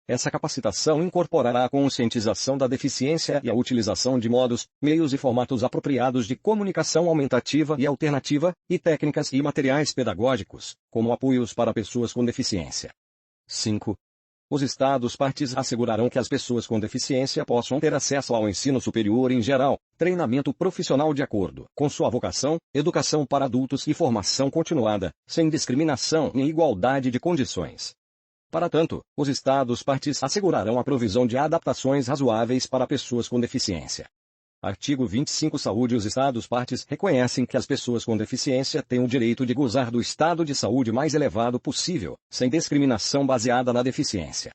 Essa capacitação incorporará a conscientização da deficiência e a utilização de modos, meios e formatos apropriados de comunicação aumentativa e alternativa, e técnicas e materiais pedagógicos, como apoios para pessoas com deficiência. 5. Os Estados-partes assegurarão que as pessoas com deficiência possam ter acesso ao ensino superior em geral, treinamento profissional de acordo com sua vocação, educação para adultos e formação continuada, sem discriminação e igualdade de condições. Para tanto, os Estados-partes assegurarão a provisão de adaptações razoáveis para pessoas com deficiência. Artigo 25. Saúde. Os Estados-partes reconhecem que as pessoas com deficiência têm o direito de gozar do estado de saúde mais elevado possível, sem discriminação baseada na deficiência.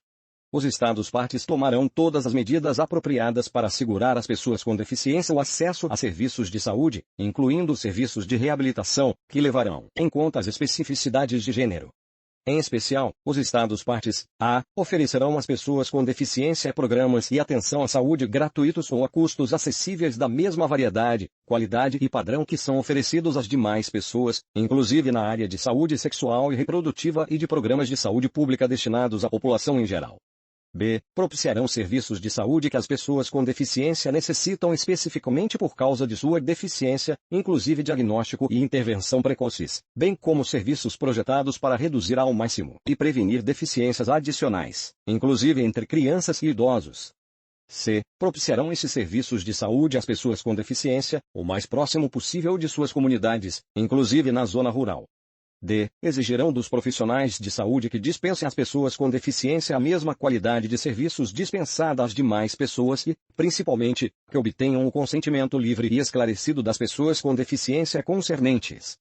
Os Estados-partes tomarão todas as medidas apropriadas para assegurar às pessoas com deficiência o acesso a serviços de saúde, incluindo serviços de reabilitação, que levarão em conta as especificidades de gênero. Em especial, os Estados-partes a. Oferecerão às pessoas com deficiência programas e atenção à saúde gratuitos ou a custos acessíveis da mesma variedade, qualidade e padrão que são oferecidos às demais pessoas, inclusive na área de saúde sexual e reprodutiva e de programas de saúde pública destinados à população em geral. B. Propiciarão serviços de saúde que as pessoas com deficiência necessitam especificamente por causa de sua deficiência, inclusive diagnóstico e intervenção precoces, bem como serviços projetados para reduzir ao máximo e prevenir deficiências adicionais, inclusive entre crianças e idosos. C. Propiciarão esses serviços de saúde às pessoas com deficiência, o mais próximo possível de suas comunidades, inclusive na zona rural. D. Exigirão dos profissionais de saúde que dispensem às pessoas com deficiência a mesma qualidade de serviços dispensada às demais pessoas e, principalmente, que obtenham o consentimento livre e esclarecido das pessoas com deficiência concernentes.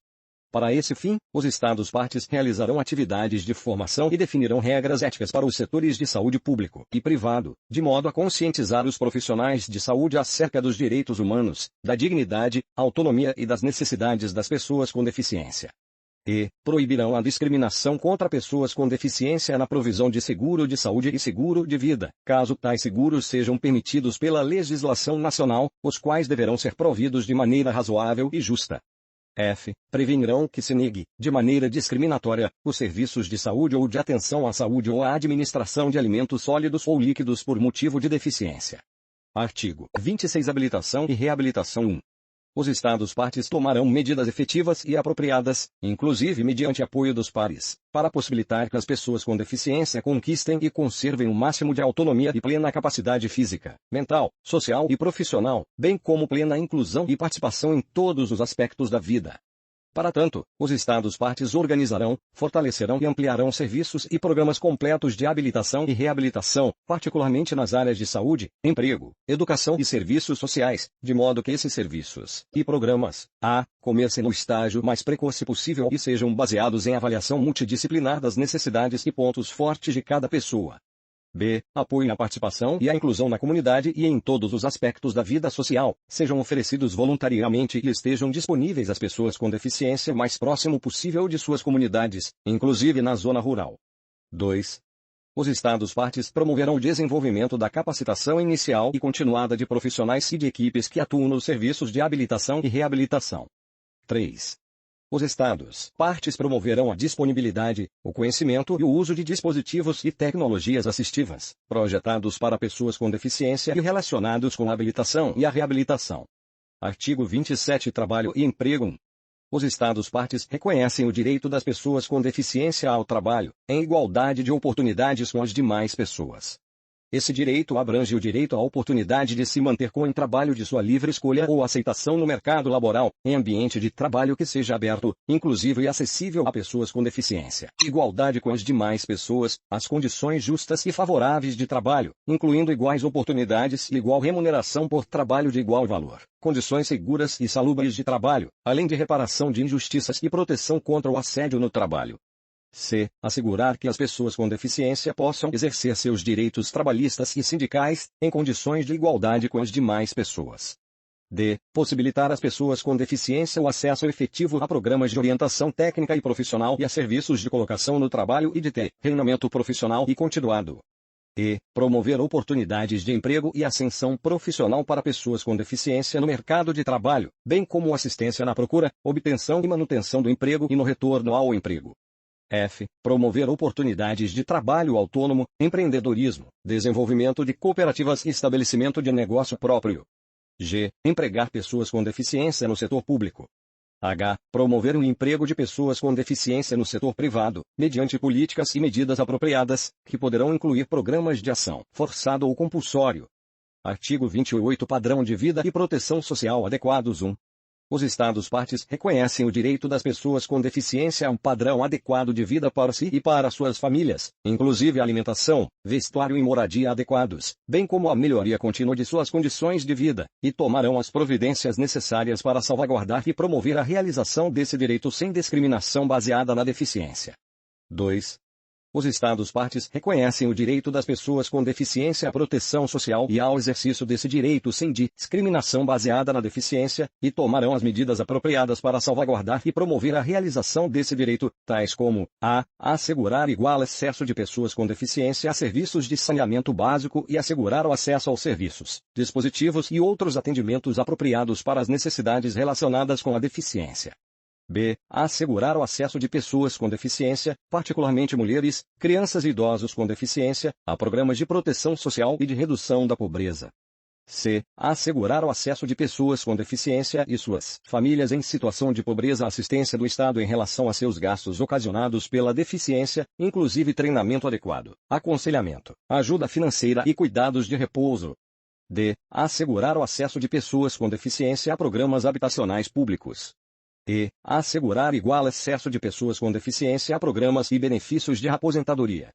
Para esse fim, os Estados-partes realizarão atividades de formação e definirão regras éticas para os setores de saúde público e privado, de modo a conscientizar os profissionais de saúde acerca dos direitos humanos, da dignidade, autonomia e das necessidades das pessoas com deficiência. E. Proibirão a discriminação contra pessoas com deficiência na provisão de seguro de saúde e seguro de vida, caso tais seguros sejam permitidos pela legislação nacional, os quais deverão ser providos de maneira razoável e justa. F. Prevenirão que se negue, de maneira discriminatória, os serviços de saúde ou de atenção à saúde ou à administração de alimentos sólidos ou líquidos por motivo de deficiência. Artigo 26. Habilitação e reabilitação 1. Os Estados-partes tomarão medidas efetivas e apropriadas, inclusive mediante apoio dos pares, para possibilitar que as pessoas com deficiência conquistem e conservem o máximo de autonomia e plena capacidade física, mental, social e profissional, bem como plena inclusão e participação em todos os aspectos da vida. Para tanto, os Estados-partes organizarão, fortalecerão e ampliarão serviços e programas completos de habilitação e reabilitação, particularmente nas áreas de saúde, emprego, educação e serviços sociais, de modo que esses serviços e programas a. Comecem no estágio mais precoce possível e sejam baseados em avaliação multidisciplinar das necessidades e pontos fortes de cada pessoa. B. Apoio à participação e à inclusão na comunidade e em todos os aspectos da vida social, sejam oferecidos voluntariamente e estejam disponíveis às pessoas com deficiência mais próximo possível de suas comunidades, inclusive na zona rural. 2. Os Estados-partes promoverão o desenvolvimento da capacitação inicial e continuada de profissionais e de equipes que atuam nos serviços de habilitação e reabilitação. 3. Os Estados-partes promoverão a disponibilidade, o conhecimento e o uso de dispositivos e tecnologias assistivas, projetados para pessoas com deficiência e relacionados com a habilitação e a reabilitação. Artigo 27. Trabalho e emprego. Os Estados-partes reconhecem o direito das pessoas com deficiência ao trabalho, em igualdade de oportunidades com as demais pessoas. Esse direito abrange o direito à oportunidade de se manter com o trabalho de sua livre escolha ou aceitação no mercado laboral, em ambiente de trabalho que seja aberto, inclusivo e acessível a pessoas com deficiência. Igualdade com as demais pessoas, as condições justas e favoráveis de trabalho, incluindo iguais oportunidades e igual remuneração por trabalho de igual valor, condições seguras e salubres de trabalho, além de reparação de injustiças e proteção contra o assédio no trabalho. C. Assegurar que as pessoas com deficiência possam exercer seus direitos trabalhistas e sindicais, em condições de igualdade com as demais pessoas. D. Possibilitar às pessoas com deficiência o acesso efetivo a programas de orientação técnica e profissional e a serviços de colocação no trabalho e de treinamento profissional e continuado. E. Promover oportunidades de emprego e ascensão profissional para pessoas com deficiência no mercado de trabalho, bem como assistência na procura, obtenção e manutenção do emprego e no retorno ao emprego. F. Promover oportunidades de trabalho autônomo, empreendedorismo, desenvolvimento de cooperativas e estabelecimento de negócio próprio. G. Empregar pessoas com deficiência no setor público. H. Promover o emprego de pessoas com deficiência no setor privado, mediante políticas e medidas apropriadas, que poderão incluir programas de ação forçado ou compulsório. Artigo 28. Padrão de vida e proteção social adequados. 1. Os Estados-partes reconhecem o direito das pessoas com deficiência a um padrão adequado de vida para si e para suas famílias, inclusive alimentação, vestuário e moradia adequados, bem como a melhoria contínua de suas condições de vida, e tomarão as providências necessárias para salvaguardar e promover a realização desse direito sem discriminação baseada na deficiência. 2. Os Estados-partes reconhecem o direito das pessoas com deficiência à proteção social e ao exercício desse direito sem discriminação baseada na deficiência, e tomarão as medidas apropriadas para salvaguardar e promover a realização desse direito, tais como a. Assegurar igual acesso de pessoas com deficiência a serviços de saneamento básico e assegurar o acesso aos serviços, dispositivos e outros atendimentos apropriados para as necessidades relacionadas com a deficiência. B. Assegurar o acesso de pessoas com deficiência, particularmente mulheres, crianças e idosos com deficiência, a programas de proteção social e de redução da pobreza. C. Assegurar o acesso de pessoas com deficiência e suas famílias em situação de pobreza à assistência do Estado em relação a seus gastos ocasionados pela deficiência, inclusive treinamento adequado, aconselhamento, ajuda financeira e cuidados de repouso. D. Assegurar o acesso de pessoas com deficiência a programas habitacionais públicos. E. Assegurar igual acesso de pessoas com deficiência a programas e benefícios de aposentadoria.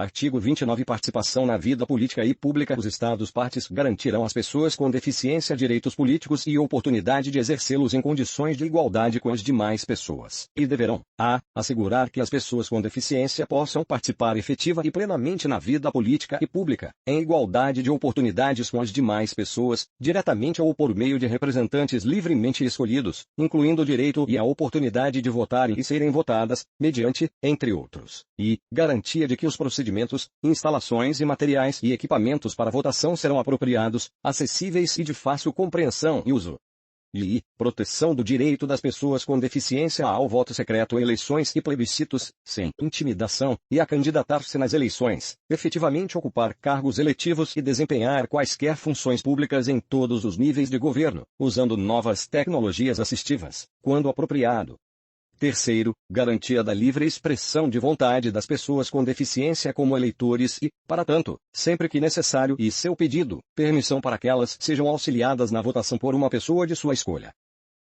Artigo 29. Participação na vida política e pública. Os Estados-partes garantirão às pessoas com deficiência direitos políticos e oportunidade de exercê-los em condições de igualdade com as demais pessoas, e deverão a. Assegurar que as pessoas com deficiência possam participar efetiva e plenamente na vida política e pública, em igualdade de oportunidades com as demais pessoas, diretamente ou por meio de representantes livremente escolhidos, incluindo o direito e a oportunidade de votarem e serem votadas, mediante, entre outros, e garantia de que os procedimentos, instalações e materiais e equipamentos para votação serão apropriados, acessíveis e de fácil compreensão e uso. E proteção do direito das pessoas com deficiência ao voto secreto em eleições e plebiscitos, sem intimidação, e a candidatar-se nas eleições, efetivamente ocupar cargos eletivos e desempenhar quaisquer funções públicas em todos os níveis de governo, usando novas tecnologias assistivas, quando apropriado. Terceiro, garantia da livre expressão de vontade das pessoas com deficiência como eleitores e, para tanto, sempre que necessário e seu pedido, permissão para que elas sejam auxiliadas na votação por uma pessoa de sua escolha.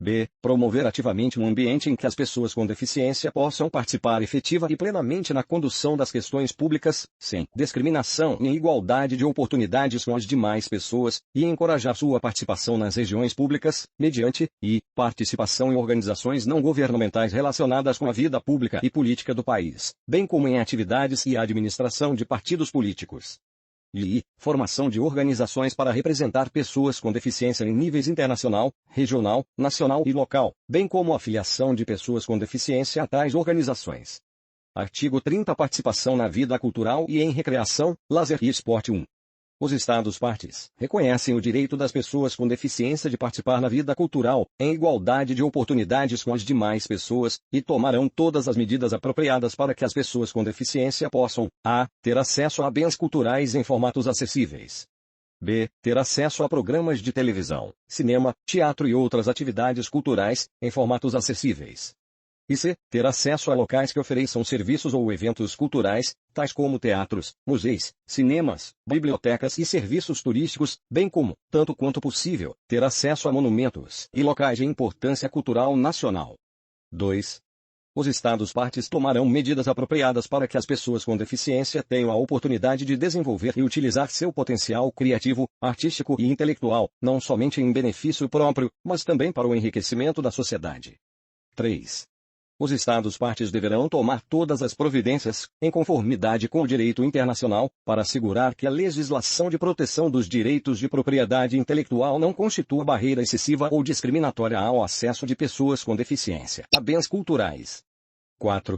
B. Promover ativamente um ambiente em que as pessoas com deficiência possam participar efetiva e plenamente na condução das questões públicas, sem discriminação e igualdade de oportunidades com as demais pessoas, e encorajar sua participação nas regiões públicas, mediante, e, participação em organizações não governamentais relacionadas com a vida pública e política do país, bem como em atividades e administração de partidos políticos. E formação de organizações para representar pessoas com deficiência em níveis internacional, regional, nacional e local, bem como a filiação de pessoas com deficiência a tais organizações. Artigo 30. Participação na vida cultural e em recreação, lazer e esporte. 1. Os Estados-partes reconhecem o direito das pessoas com deficiência de participar na vida cultural, em igualdade de oportunidades com as demais pessoas, e tomarão todas as medidas apropriadas para que as pessoas com deficiência possam: a. ter acesso a bens culturais em formatos acessíveis. b. ter acesso a programas de televisão, cinema, teatro e outras atividades culturais, em formatos acessíveis. E c. ter acesso a locais que ofereçam serviços ou eventos culturais, tais como teatros, museus, cinemas, bibliotecas e serviços turísticos, bem como, tanto quanto possível, ter acesso a monumentos e locais de importância cultural nacional. 2. Os Estados-partes tomarão medidas apropriadas para que as pessoas com deficiência tenham a oportunidade de desenvolver e utilizar seu potencial criativo, artístico e intelectual, não somente em benefício próprio, mas também para o enriquecimento da sociedade. 3. Os Estados-partes deverão tomar todas as providências, em conformidade com o direito internacional, para assegurar que a legislação de proteção dos direitos de propriedade intelectual não constitua barreira excessiva ou discriminatória ao acesso de pessoas com deficiência a bens culturais. 4.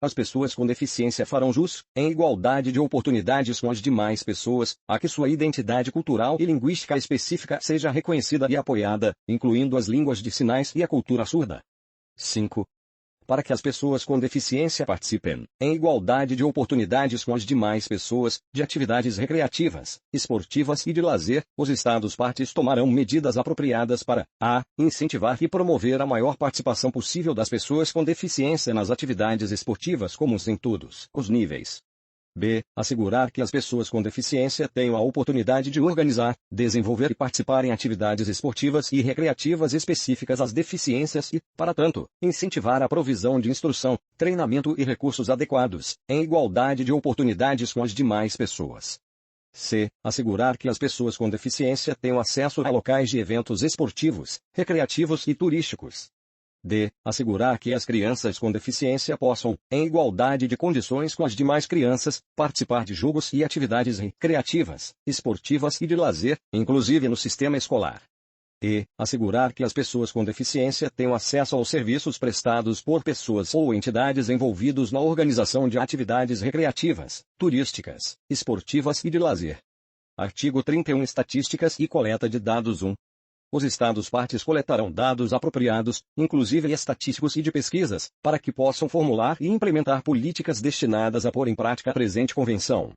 As pessoas com deficiência farão jus, em igualdade de oportunidades com as demais pessoas, a que sua identidade cultural e linguística específica seja reconhecida e apoiada, incluindo as línguas de sinais e a cultura surda. 5. Para que as pessoas com deficiência participem, em igualdade de oportunidades com as demais pessoas, de atividades recreativas, esportivas e de lazer, os Estados-partes tomarão medidas apropriadas para: a. incentivar e promover a maior participação possível das pessoas com deficiência nas atividades esportivas comuns em todos os níveis. b. assegurar que as pessoas com deficiência tenham a oportunidade de organizar, desenvolver e participar em atividades esportivas e recreativas específicas às deficiências e, para tanto, incentivar a provisão de instrução, treinamento e recursos adequados, em igualdade de oportunidades com as demais pessoas. c. assegurar que as pessoas com deficiência tenham acesso a locais de eventos esportivos, recreativos e turísticos. d. assegurar que as crianças com deficiência possam, em igualdade de condições com as demais crianças, participar de jogos e atividades recreativas, esportivas e de lazer, inclusive no sistema escolar. e. assegurar que as pessoas com deficiência tenham acesso aos serviços prestados por pessoas ou entidades envolvidos na organização de atividades recreativas, turísticas, esportivas e de lazer. Artigo 31. Estatísticas e coleta de dados. 1. Os Estados-partes coletarão dados apropriados, inclusive estatísticos e de pesquisas, para que possam formular e implementar políticas destinadas a pôr em prática a presente convenção.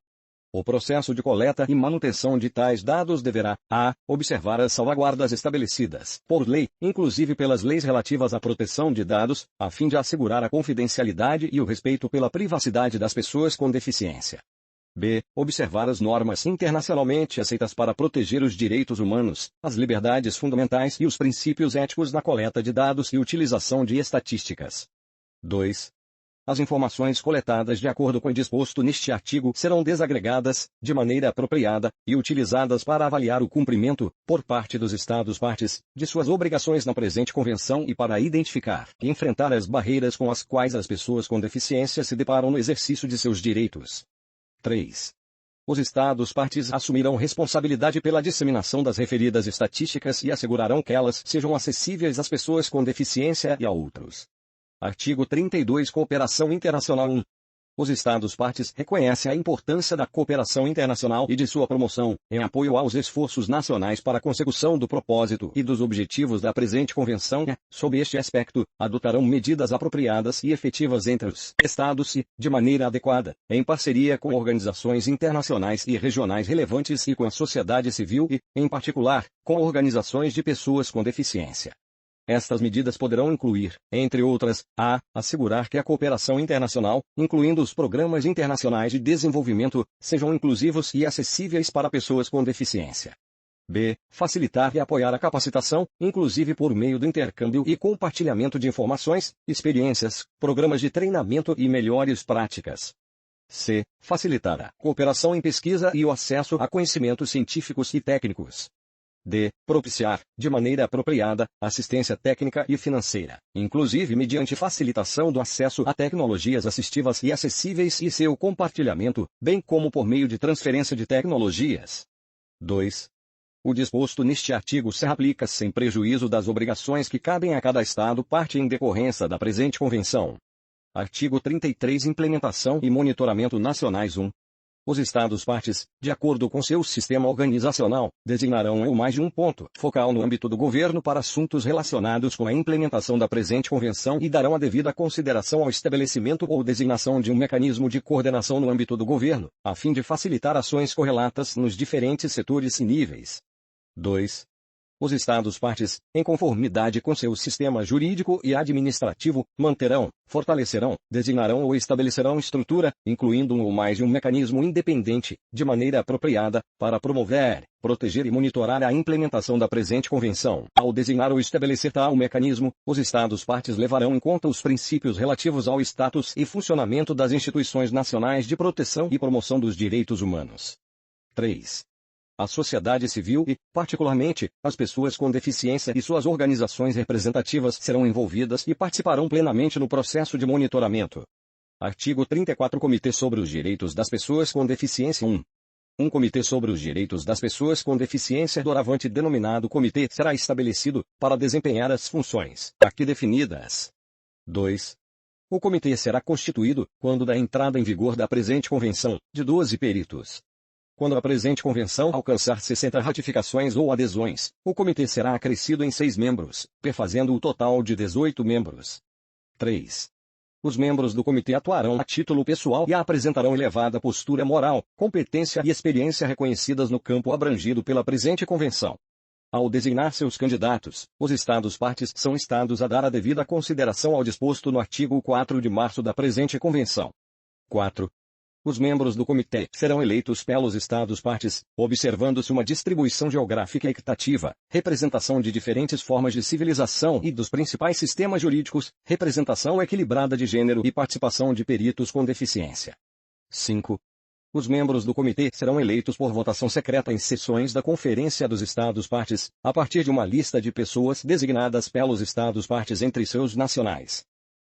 O processo de coleta e manutenção de tais dados deverá: a. observar as salvaguardas estabelecidas por lei, inclusive pelas leis relativas à proteção de dados, a fim de assegurar a confidencialidade e o respeito pela privacidade das pessoas com deficiência. b. observar as normas internacionalmente aceitas para proteger os direitos humanos, as liberdades fundamentais e os princípios éticos na coleta de dados e utilização de estatísticas. 2. As informações coletadas de acordo com o disposto neste artigo serão desagregadas, de maneira apropriada, e utilizadas para avaliar o cumprimento, por parte dos Estados-partes, de suas obrigações na presente convenção e para identificar e enfrentar as barreiras com as quais as pessoas com deficiência se deparam no exercício de seus direitos. 3. Os Estados-partes assumirão responsabilidade pela disseminação das referidas estatísticas e assegurarão que elas sejam acessíveis às pessoas com deficiência e a outros. Artigo 32. Cooperação internacional. 1. Os Estados-partes reconhecem a importância da cooperação internacional e de sua promoção, em apoio aos esforços nacionais para a consecução do propósito e dos objetivos da presente convenção e, sob este aspecto, adotarão medidas apropriadas e efetivas entre os Estados e, de maneira adequada, em parceria com organizações internacionais e regionais relevantes e com a sociedade civil e, em particular, com organizações de pessoas com deficiência. Estas medidas poderão incluir, entre outras, a. assegurar que a cooperação internacional, incluindo os programas internacionais de desenvolvimento, sejam inclusivos e acessíveis para pessoas com deficiência. b. facilitar e apoiar a capacitação, inclusive por meio do intercâmbio e compartilhamento de informações, experiências, programas de treinamento e melhores práticas. c. facilitar a cooperação em pesquisa e o acesso a conhecimentos científicos e técnicos. d. propiciar, de maneira apropriada, assistência técnica e financeira, inclusive mediante facilitação do acesso a tecnologias assistivas e acessíveis e seu compartilhamento, bem como por meio de transferência de tecnologias. 2. O disposto neste artigo se aplica sem prejuízo das obrigações que cabem a cada Estado-parte em decorrência da presente convenção. Artigo 33. Implementação e monitoramento nacionais. Os Estados-partes, de acordo com seu sistema organizacional, designarão um ou mais de um ponto focal no âmbito do governo para assuntos relacionados com a implementação da presente convenção e darão a devida consideração ao estabelecimento ou designação de um mecanismo de coordenação no âmbito do governo, a fim de facilitar ações correlatas nos diferentes setores e níveis. 2. Os Estados-partes, em conformidade com seu sistema jurídico e administrativo, manterão, fortalecerão, designarão ou estabelecerão estrutura, incluindo um ou mais de um mecanismo independente, de maneira apropriada, para promover, proteger e monitorar a implementação da presente convenção. Ao designar ou estabelecer tal mecanismo, os Estados-partes levarão em conta os princípios relativos ao status e funcionamento das instituições nacionais de proteção e promoção dos direitos humanos. 3. A sociedade civil e, particularmente, as pessoas com deficiência e suas organizações representativas serão envolvidas e participarão plenamente no processo de monitoramento. Artigo 34. Comitê sobre os Direitos das Pessoas com Deficiência. Um comitê sobre os direitos das pessoas com deficiência, doravante denominado comitê, será estabelecido para desempenhar as funções aqui definidas. 2. O comitê será constituído, quando da entrada em vigor da presente convenção, de 12 peritos. Quando a presente convenção alcançar 60 ratificações ou adesões, o comitê será acrescido em 6 membros, perfazendo o total de 18 membros. 3. Os membros do comitê atuarão a título pessoal e apresentarão elevada postura moral, competência e experiência reconhecidas no campo abrangido pela presente convenção. Ao designar seus candidatos, os Estados-partes são instados a dar a devida consideração ao disposto no artigo 4 de março da presente convenção. 4. Os membros do comitê serão eleitos pelos Estados-partes, observando-se uma distribuição geográfica equitativa, representação de diferentes formas de civilização e dos principais sistemas jurídicos, representação equilibrada de gênero e participação de peritos com deficiência. 5. Os membros do comitê serão eleitos por votação secreta em sessões da Conferência dos Estados-partes, a partir de uma lista de pessoas designadas pelos Estados-partes entre seus nacionais.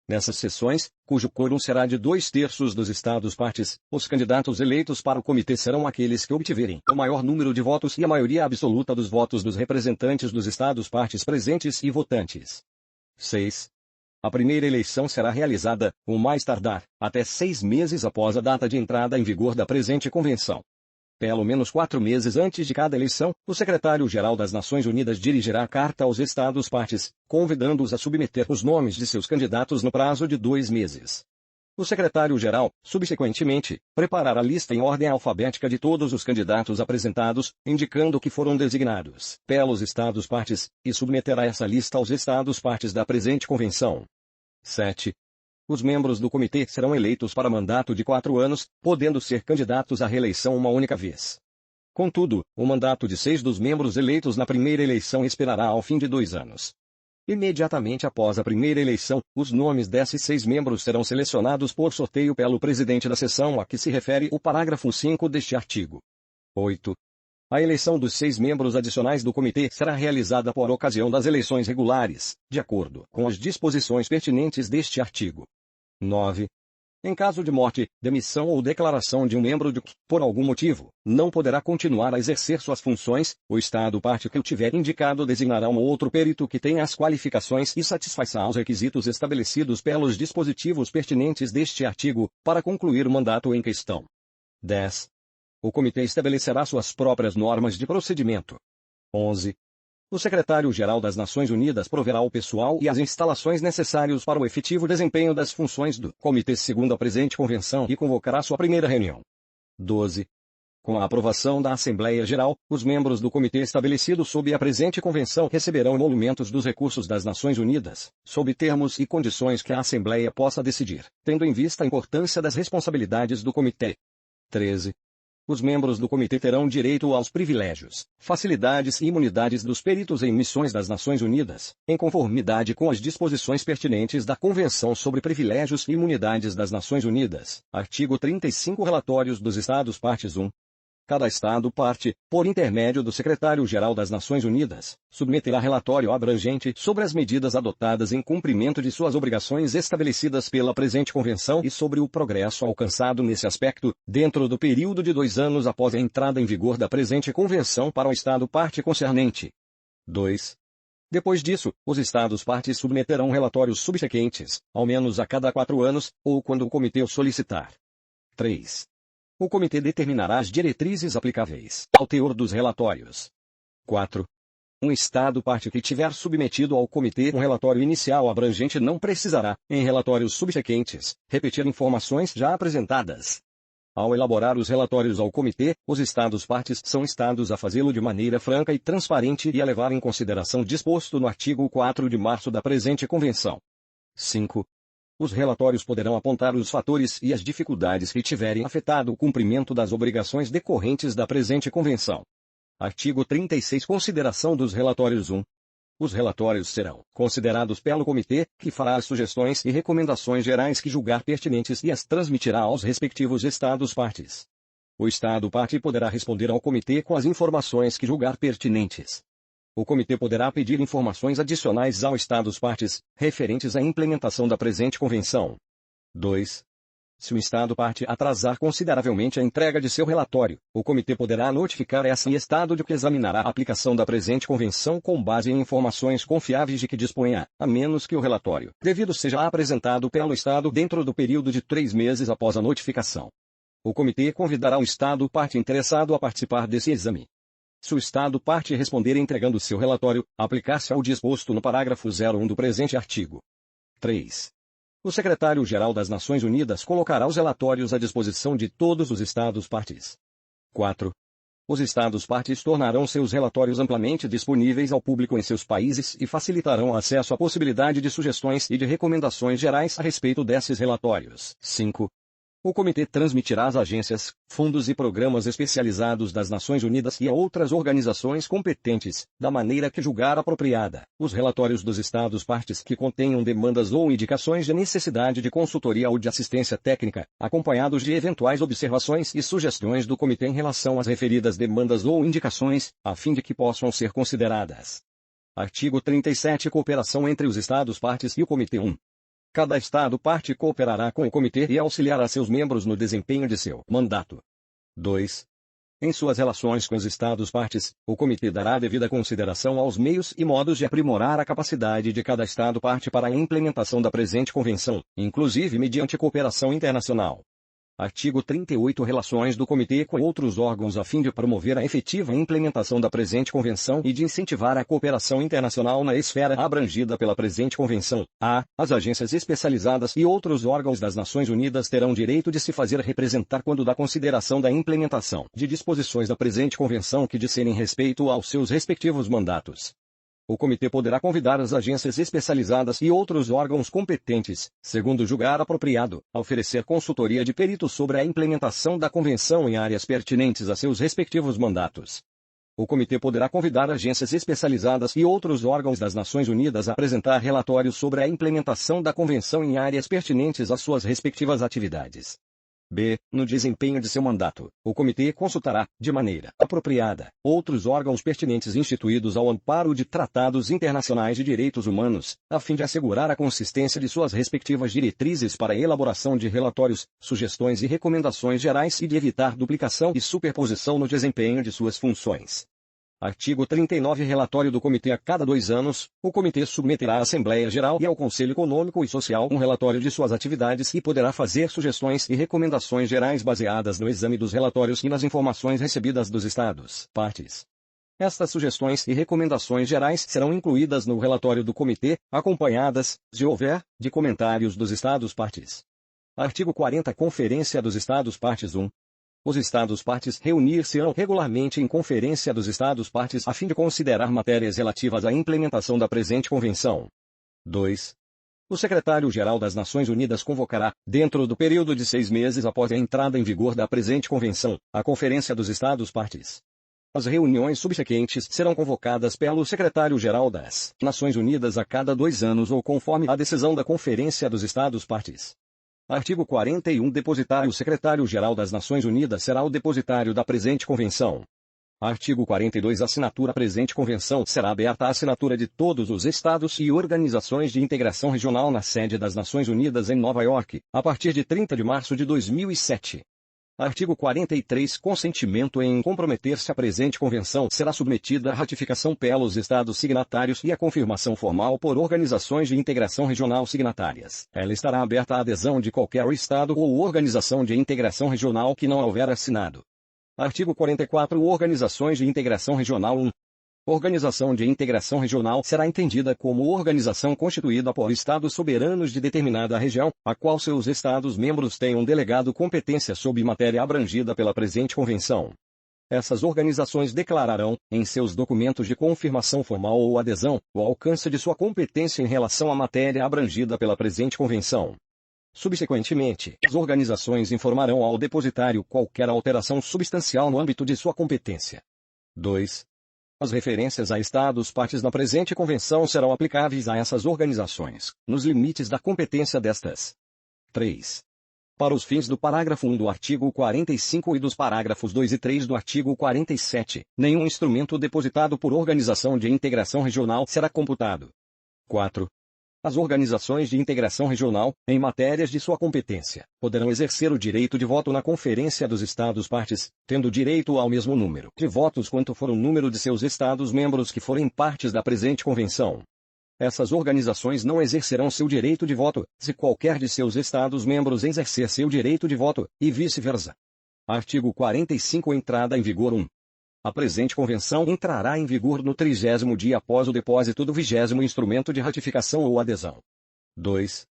Nessas sessões, cujo quórum será de 2/3 dos Estados-partes, os candidatos eleitos para o comitê serão aqueles que obtiverem o maior número de votos e a maioria absoluta dos votos dos representantes dos Estados-partes presentes e votantes. 6. A primeira eleição será realizada, o mais tardar, até 6 meses após a data de entrada em vigor da presente convenção. Pelo menos 4 meses antes de cada eleição, o secretário-geral das Nações Unidas dirigirá carta aos Estados-partes, convidando-os a submeter os nomes de seus candidatos no prazo de 2 meses. O secretário-geral, subsequentemente, preparará a lista em ordem alfabética de todos os candidatos apresentados, indicando que foram designados pelos Estados-partes, e submeterá essa lista aos Estados-partes da presente convenção. 7. Os membros do comitê serão eleitos para mandato de 4 anos, podendo ser candidatos à reeleição uma única vez. Contudo, o mandato de 6 dos membros eleitos na primeira eleição expirará ao fim de 2 anos. Imediatamente após a primeira eleição, os nomes desses 6 membros serão selecionados por sorteio pelo presidente da sessão a que se refere o parágrafo 5 deste artigo. 8. A eleição dos 6 membros adicionais do comitê será realizada por ocasião das eleições regulares, de acordo com as disposições pertinentes deste artigo. 9. Em caso de morte, demissão ou declaração de um membro que, por algum motivo, não poderá continuar a exercer suas funções, o Estado-parte que o tiver indicado designará um outro perito que tenha as qualificações e satisfaça aos requisitos estabelecidos pelos dispositivos pertinentes deste artigo, para concluir o mandato em questão. 10. O comitê estabelecerá suas próprias normas de procedimento. 11. O secretário-geral das Nações Unidas proverá o pessoal e as instalações necessários para o efetivo desempenho das funções do comitê segundo a presente convenção e convocará sua primeira reunião. 12. Com a aprovação da Assembleia Geral, os membros do comitê estabelecido sob a presente convenção receberão emolumentos dos recursos das Nações Unidas, sob termos e condições que a Assembleia possa decidir, tendo em vista a importância das responsabilidades do comitê. 13. Os membros do comitê terão direito aos privilégios, facilidades e imunidades dos peritos em missões das Nações Unidas, em conformidade com as disposições pertinentes da Convenção sobre Privilégios e Imunidades das Nações Unidas, artigo 35. Relatórios dos Estados-partes. Cada Estado-parte, por intermédio do Secretário-Geral das Nações Unidas, submeterá relatório abrangente sobre as medidas adotadas em cumprimento de suas obrigações estabelecidas pela presente Convenção e sobre o progresso alcançado nesse aspecto, dentro do período de 2 anos após a entrada em vigor da presente Convenção para o Estado-parte concernente. 2. Depois disso, os Estados-partes submeterão relatórios subsequentes, ao menos a cada 4 anos, ou quando o Comitê o solicitar. 3. O Comitê determinará as diretrizes aplicáveis ao teor dos relatórios. 4. Um Estado-parte que tiver submetido ao Comitê um relatório inicial abrangente não precisará, em relatórios subsequentes, repetir informações já apresentadas. Ao elaborar os relatórios ao Comitê, os Estados-partes são instados a fazê-lo de maneira franca e transparente e a levar em consideração o disposto no artigo 4 de março da presente Convenção. 5. Os relatórios poderão apontar os fatores e as dificuldades que tiverem afetado o cumprimento das obrigações decorrentes da presente Convenção. Artigo 36. Consideração dos relatórios 1. Os relatórios serão considerados pelo Comitê, que fará as sugestões e recomendações gerais que julgar pertinentes e as transmitirá aos respectivos Estados-partes. O Estado-parte poderá responder ao Comitê com as informações que julgar pertinentes. O Comitê poderá pedir informações adicionais aos Estados-partes, referentes à implementação da presente Convenção. 2. Se o Estado-parte atrasar consideravelmente a entrega de seu relatório, o Comitê poderá notificar esse Estado de que examinará a aplicação da presente Convenção com base em informações confiáveis de que disponha, a menos que o relatório devido seja apresentado pelo Estado dentro do período de 3 meses após a notificação. O Comitê convidará o Estado-parte interessado a participar desse exame. Se o Estado-parte responder entregando seu relatório, aplicar-se ao disposto no parágrafo 01 do presente artigo. 3. O Secretário-Geral das Nações Unidas colocará os relatórios à disposição de todos os Estados-partes. 4. Os Estados-partes tornarão seus relatórios amplamente disponíveis ao público em seus países e facilitarão o acesso à possibilidade de sugestões e de recomendações gerais a respeito desses relatórios. 5. O Comitê transmitirá às agências, fundos e programas especializados das Nações Unidas e a outras organizações competentes, da maneira que julgar apropriada, os relatórios dos Estados-partes que contenham demandas ou indicações de necessidade de consultoria ou de assistência técnica, acompanhados de eventuais observações e sugestões do Comitê em relação às referidas demandas ou indicações, a fim de que possam ser consideradas. Artigo 37. Cooperação entre os Estados-partes e o Comitê. 1. Cada Estado-parte cooperará com o Comitê e auxiliará seus membros no desempenho de seu mandato. 2. Em suas relações com os Estados-partes, o Comitê dará devida consideração aos meios e modos de aprimorar a capacidade de cada Estado-parte para a implementação da presente Convenção, inclusive mediante cooperação internacional. Artigo 38. Relações do Comitê com outros órgãos a fim de promover a efetiva implementação da presente Convenção e de incentivar a cooperação internacional na esfera abrangida pela presente Convenção. A. As agências especializadas e outros órgãos das Nações Unidas terão direito de se fazer representar quando da consideração da implementação de disposições da presente Convenção que disserem respeito aos seus respectivos mandatos. O Comitê poderá convidar as agências especializadas e outros órgãos competentes, segundo julgar apropriado, a oferecer consultoria de peritos sobre a implementação da Convenção em áreas pertinentes a seus respectivos mandatos. O Comitê poderá convidar agências especializadas e outros órgãos das Nações Unidas a apresentar relatórios sobre a implementação da Convenção em áreas pertinentes às suas respectivas atividades. B. No desempenho de seu mandato, o Comitê consultará, de maneira apropriada, outros órgãos pertinentes instituídos ao amparo de tratados internacionais de direitos humanos, a fim de assegurar a consistência de suas respectivas diretrizes para a elaboração de relatórios, sugestões e recomendações gerais e de evitar duplicação e superposição no desempenho de suas funções. Artigo 39. Relatório do Comitê. A cada 2 anos, o Comitê submeterá à Assembleia Geral e ao Conselho Econômico e Social um relatório de suas atividades e poderá fazer sugestões e recomendações gerais baseadas no exame dos relatórios e nas informações recebidas dos Estados-partes. Estas sugestões e recomendações gerais serão incluídas no relatório do Comitê, acompanhadas, se houver, de comentários dos Estados-partes. Artigo 40. Conferência dos Estados-partes. 1. Os Estados-partes reunir-se-ão regularmente em Conferência dos Estados-partes a fim de considerar matérias relativas à implementação da presente Convenção. 2. O Secretário-Geral das Nações Unidas convocará, dentro do período de 6 meses após a entrada em vigor da presente Convenção, a Conferência dos Estados-partes. As reuniões subsequentes serão convocadas pelo Secretário-Geral das Nações Unidas a cada 2 anos ou conforme a decisão da Conferência dos Estados-partes. Artigo 41. Depositário. O Secretário-Geral das Nações Unidas será o depositário da presente Convenção. Artigo 42. A assinatura. A presente Convenção será aberta à assinatura de todos os Estados e organizações de integração regional na sede das Nações Unidas em Nova York, a partir de 30 de março de 2007. Artigo 43. Consentimento em comprometer-se à presente convenção será submetida à ratificação pelos Estados signatários e à confirmação formal por organizações de integração regional signatárias. Ela estará aberta à adesão de qualquer Estado ou organização de integração regional que não a houver assinado. Artigo 44. Organizações de integração regional 1. Organização de integração regional será entendida como organização constituída por Estados soberanos de determinada região, a qual seus Estados-membros tenham delegado competência sobre matéria abrangida pela presente convenção. Essas organizações declararão, em seus documentos de confirmação formal ou adesão, o alcance de sua competência em relação à matéria abrangida pela presente convenção. Subsequentemente, as organizações informarão ao depositário qualquer alteração substancial no âmbito de sua competência. 2. As referências a Estados-partes na presente convenção serão aplicáveis a essas organizações, nos limites da competência destas. 3. Para os fins do parágrafo 1 do artigo 45 e dos parágrafos 2 e 3 do artigo 47, nenhum instrumento depositado por organização de integração regional será computado. 4. As organizações de integração regional, em matérias de sua competência, poderão exercer o direito de voto na Conferência dos Estados-partes, tendo direito ao mesmo número de votos quanto for o número de seus Estados-membros que forem partes da presente convenção. Essas organizações não exercerão seu direito de voto, se qualquer de seus Estados-membros exercer seu direito de voto, e vice-versa. Artigo 45. Entrada em vigor 1. A presente convenção entrará em vigor no 30º dia após o depósito do 20º instrumento de ratificação ou adesão. 2.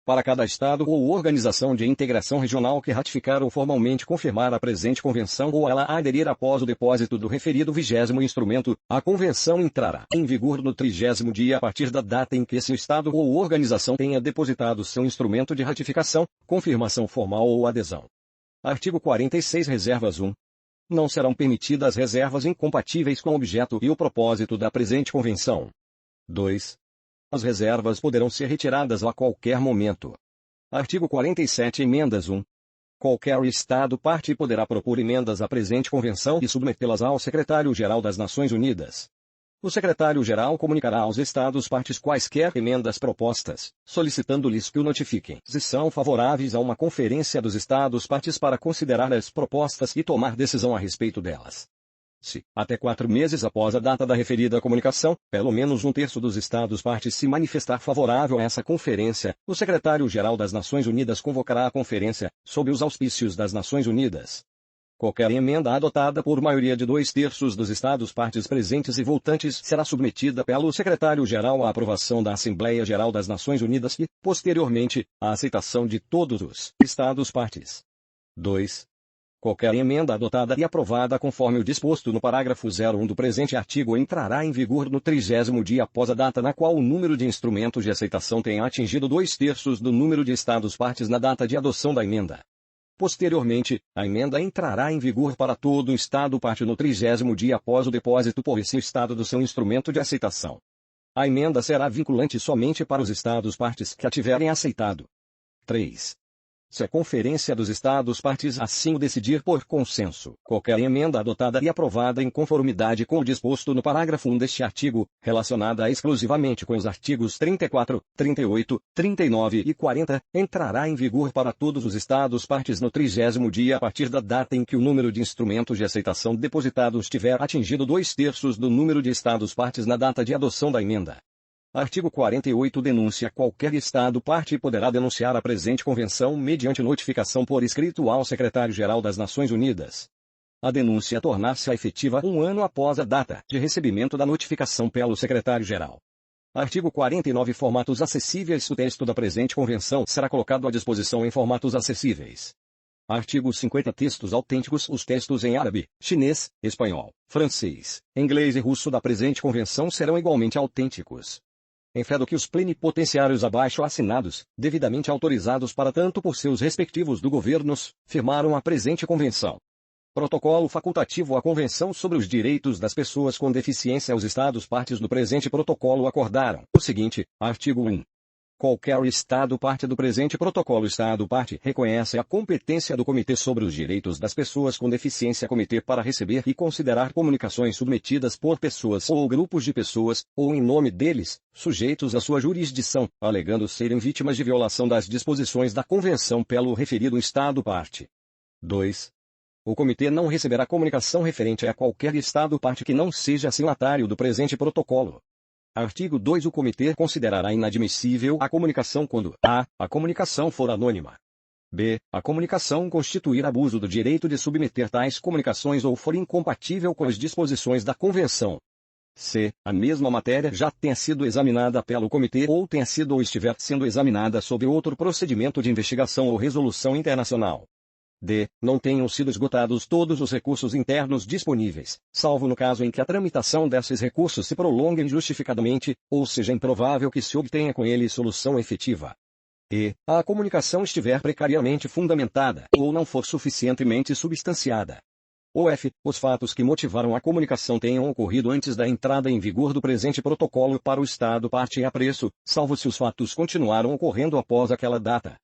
Para cada Estado ou organização de integração regional que ratificar ou formalmente confirmar a presente convenção ou ela aderir após o depósito do referido 20º instrumento, a convenção entrará em vigor no 30º dia a partir da data em que esse Estado ou organização tenha depositado seu instrumento de ratificação, confirmação formal ou adesão. Artigo 46. Reservas 1. Não serão permitidas reservas incompatíveis com o objeto e o propósito da presente convenção. 2. As reservas poderão ser retiradas a qualquer momento. Artigo 47. Emendas 1. Qualquer Estado-parte poderá propor emendas à presente convenção e submetê-las ao Secretário-Geral das Nações Unidas. O Secretário-Geral comunicará aos Estados-partes quaisquer emendas propostas, solicitando-lhes que o notifiquem se são favoráveis a uma conferência dos Estados-partes para considerar as propostas e tomar decisão a respeito delas. Se, até 4 meses após a data da referida comunicação, pelo menos 1/3 dos Estados-partes se manifestar favorável a essa conferência, o Secretário-Geral das Nações Unidas convocará a conferência, sob os auspícios das Nações Unidas. Qualquer emenda adotada por maioria de 2/3 dos Estados-partes presentes e voltantes será submetida pelo Secretário-Geral à aprovação da Assembleia Geral das Nações Unidas e, posteriormente, à aceitação de todos os Estados-partes. 2. Qualquer emenda adotada e aprovada conforme o disposto no parágrafo 01 do presente artigo entrará em vigor no 30º dia após a data na qual o número de instrumentos de aceitação tenha atingido 2/3 do número de Estados-partes na data de adoção da emenda. Posteriormente, a emenda entrará em vigor para todo o Estado-parte no 30º dia após o depósito por esse Estado do seu instrumento de aceitação. A emenda será vinculante somente para os Estados-partes que a tiverem aceitado. 3. Se a Conferência dos Estados-partes assim o decidir por consenso, qualquer emenda adotada e aprovada em conformidade com o disposto no parágrafo 1 deste artigo, relacionada exclusivamente com os artigos 34, 38, 39 e 40, entrará em vigor para todos os Estados-partes no 30º dia a partir da data em que o número de instrumentos de aceitação depositados tiver atingido 2/3 do número de Estados-partes na data de adoção da emenda. Artigo 48. Denúncia. Qualquer Estado-parte poderá denunciar a presente convenção mediante notificação por escrito ao Secretário-Geral das Nações Unidas. A denúncia tornar-se-á efetiva 1 ano após a data de recebimento da notificação pelo Secretário-Geral. Artigo 49. Formatos acessíveis. O texto da presente convenção será colocado à disposição em formatos acessíveis. Artigo 50. Textos autênticos. Os textos em árabe, chinês, espanhol, francês, inglês e russo da presente convenção serão igualmente autênticos. Em fé do que os plenipotenciários abaixo assinados, devidamente autorizados para tanto por seus respectivos do governos, firmaram a presente convenção. Protocolo facultativo à Convenção sobre os Direitos das Pessoas com Deficiência. Os Estados-partes do presente protocolo acordaram o seguinte, artigo 1. Qualquer Estado-parte do presente protocolo Estado-parte reconhece a competência do Comitê sobre os Direitos das Pessoas com Deficiência Comitê para receber e considerar comunicações submetidas por pessoas ou grupos de pessoas, ou em nome deles, sujeitos à sua jurisdição, alegando serem vítimas de violação das disposições da Convenção pelo referido Estado-parte. 2. o Comitê não receberá comunicação referente a qualquer Estado-parte que não seja signatário do presente protocolo. Artigo 2. O Comitê considerará inadmissível a comunicação quando a. A comunicação for anônima. b. A comunicação constituir abuso do direito de submeter tais comunicações ou for incompatível com as disposições da Convenção. c. A mesma matéria já tenha sido examinada pelo Comitê ou tenha sido ou estiver sendo examinada sob outro procedimento de investigação ou resolução internacional. d. Não tenham sido esgotados todos os recursos internos disponíveis, salvo no caso em que a tramitação desses recursos se prolongue injustificadamente, ou seja improvável que se obtenha com ele solução efetiva. e. A comunicação estiver precariamente fundamentada, ou não for suficientemente substanciada. ou f. Os fatos que motivaram a comunicação tenham ocorrido antes da entrada em vigor do presente protocolo para o Estado-parte em apreço, salvo se os fatos continuaram ocorrendo após aquela data.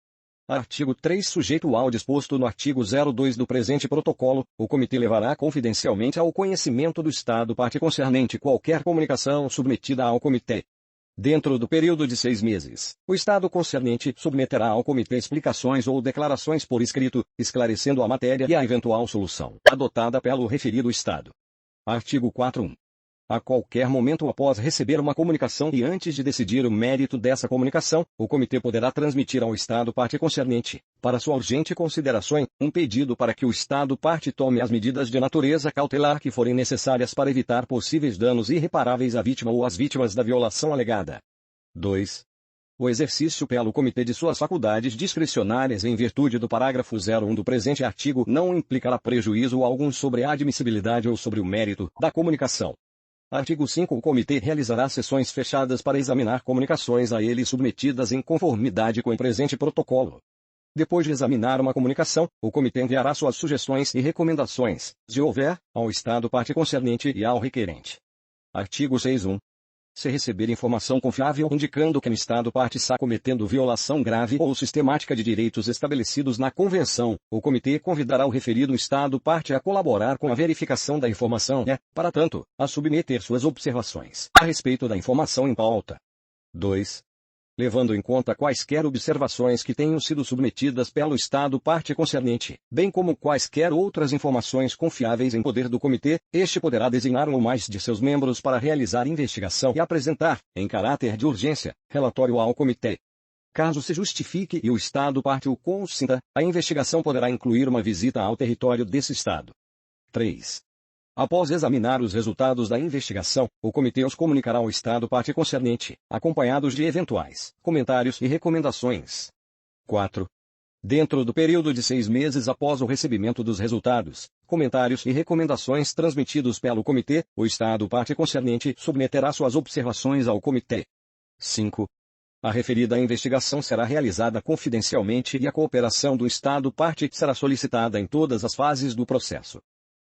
Artigo 3. Sujeito ao disposto no artigo 02 do presente protocolo, o Comitê levará confidencialmente ao conhecimento do Estado-parte concernente qualquer comunicação submetida ao Comitê. Dentro do período de 6 meses, o Estado concernente submeterá ao Comitê explicações ou declarações por escrito, esclarecendo a matéria e a eventual solução adotada pelo referido Estado. Artigo 4.1. A qualquer momento após receber uma comunicação e antes de decidir o mérito dessa comunicação, o Comitê poderá transmitir ao Estado-parte concernente, para sua urgente consideração, um pedido para que o Estado-parte tome as medidas de natureza cautelar que forem necessárias para evitar possíveis danos irreparáveis à vítima ou às vítimas da violação alegada. 2. O exercício pelo Comitê de suas faculdades discricionárias em virtude do parágrafo 01 do presente artigo não implicará prejuízo algum sobre a admissibilidade ou sobre o mérito da comunicação. Artigo 5. O Comitê realizará sessões fechadas para examinar comunicações a ele submetidas em conformidade com o presente protocolo. Depois de examinar uma comunicação, o Comitê enviará suas sugestões e recomendações, se houver, ao Estado-parte concernente e ao requerente. Artigo 6.1. Se receber informação confiável indicando que o Estado-parte está cometendo violação grave ou sistemática de direitos estabelecidos na Convenção, o Comitê convidará o referido Estado-parte a colaborar com a verificação da informação e, para tanto, a submeter suas observações a respeito da informação em pauta. 2. Levando em conta quaisquer observações que tenham sido submetidas pelo Estado-parte concernente, bem como quaisquer outras informações confiáveis em poder do Comitê, este poderá designar um ou mais de seus membros para realizar investigação e apresentar, em caráter de urgência, relatório ao Comitê. Caso se justifique e o Estado-parte o consinta, a investigação poderá incluir uma visita ao território desse Estado. 3. Após examinar os resultados da investigação, o Comitê os comunicará ao Estado-parte concernente, acompanhados de eventuais comentários e recomendações. 4. Dentro do período de 6 meses após o recebimento dos resultados, comentários e recomendações transmitidos pelo Comitê, o Estado-parte concernente submeterá suas observações ao Comitê. 5. A referida investigação será realizada confidencialmente e a cooperação do Estado-parte será solicitada em todas as fases do processo.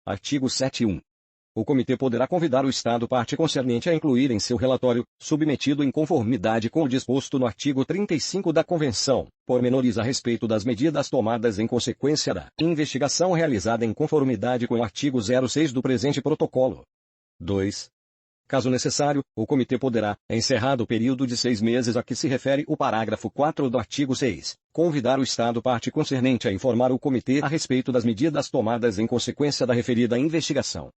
Artigo 7.1. O Comitê poderá convidar o Estado-parte concernente a incluir em seu relatório, submetido em conformidade com o disposto no artigo 35 da Convenção, pormenores a respeito das medidas tomadas em consequência da investigação realizada em conformidade com o artigo 06 do presente protocolo. 2. Caso necessário, o Comitê poderá, encerrado o período de 6 meses a que se refere o parágrafo 4 do artigo 6, convidar o Estado-parte concernente a informar o Comitê a respeito das medidas tomadas em consequência da referida investigação.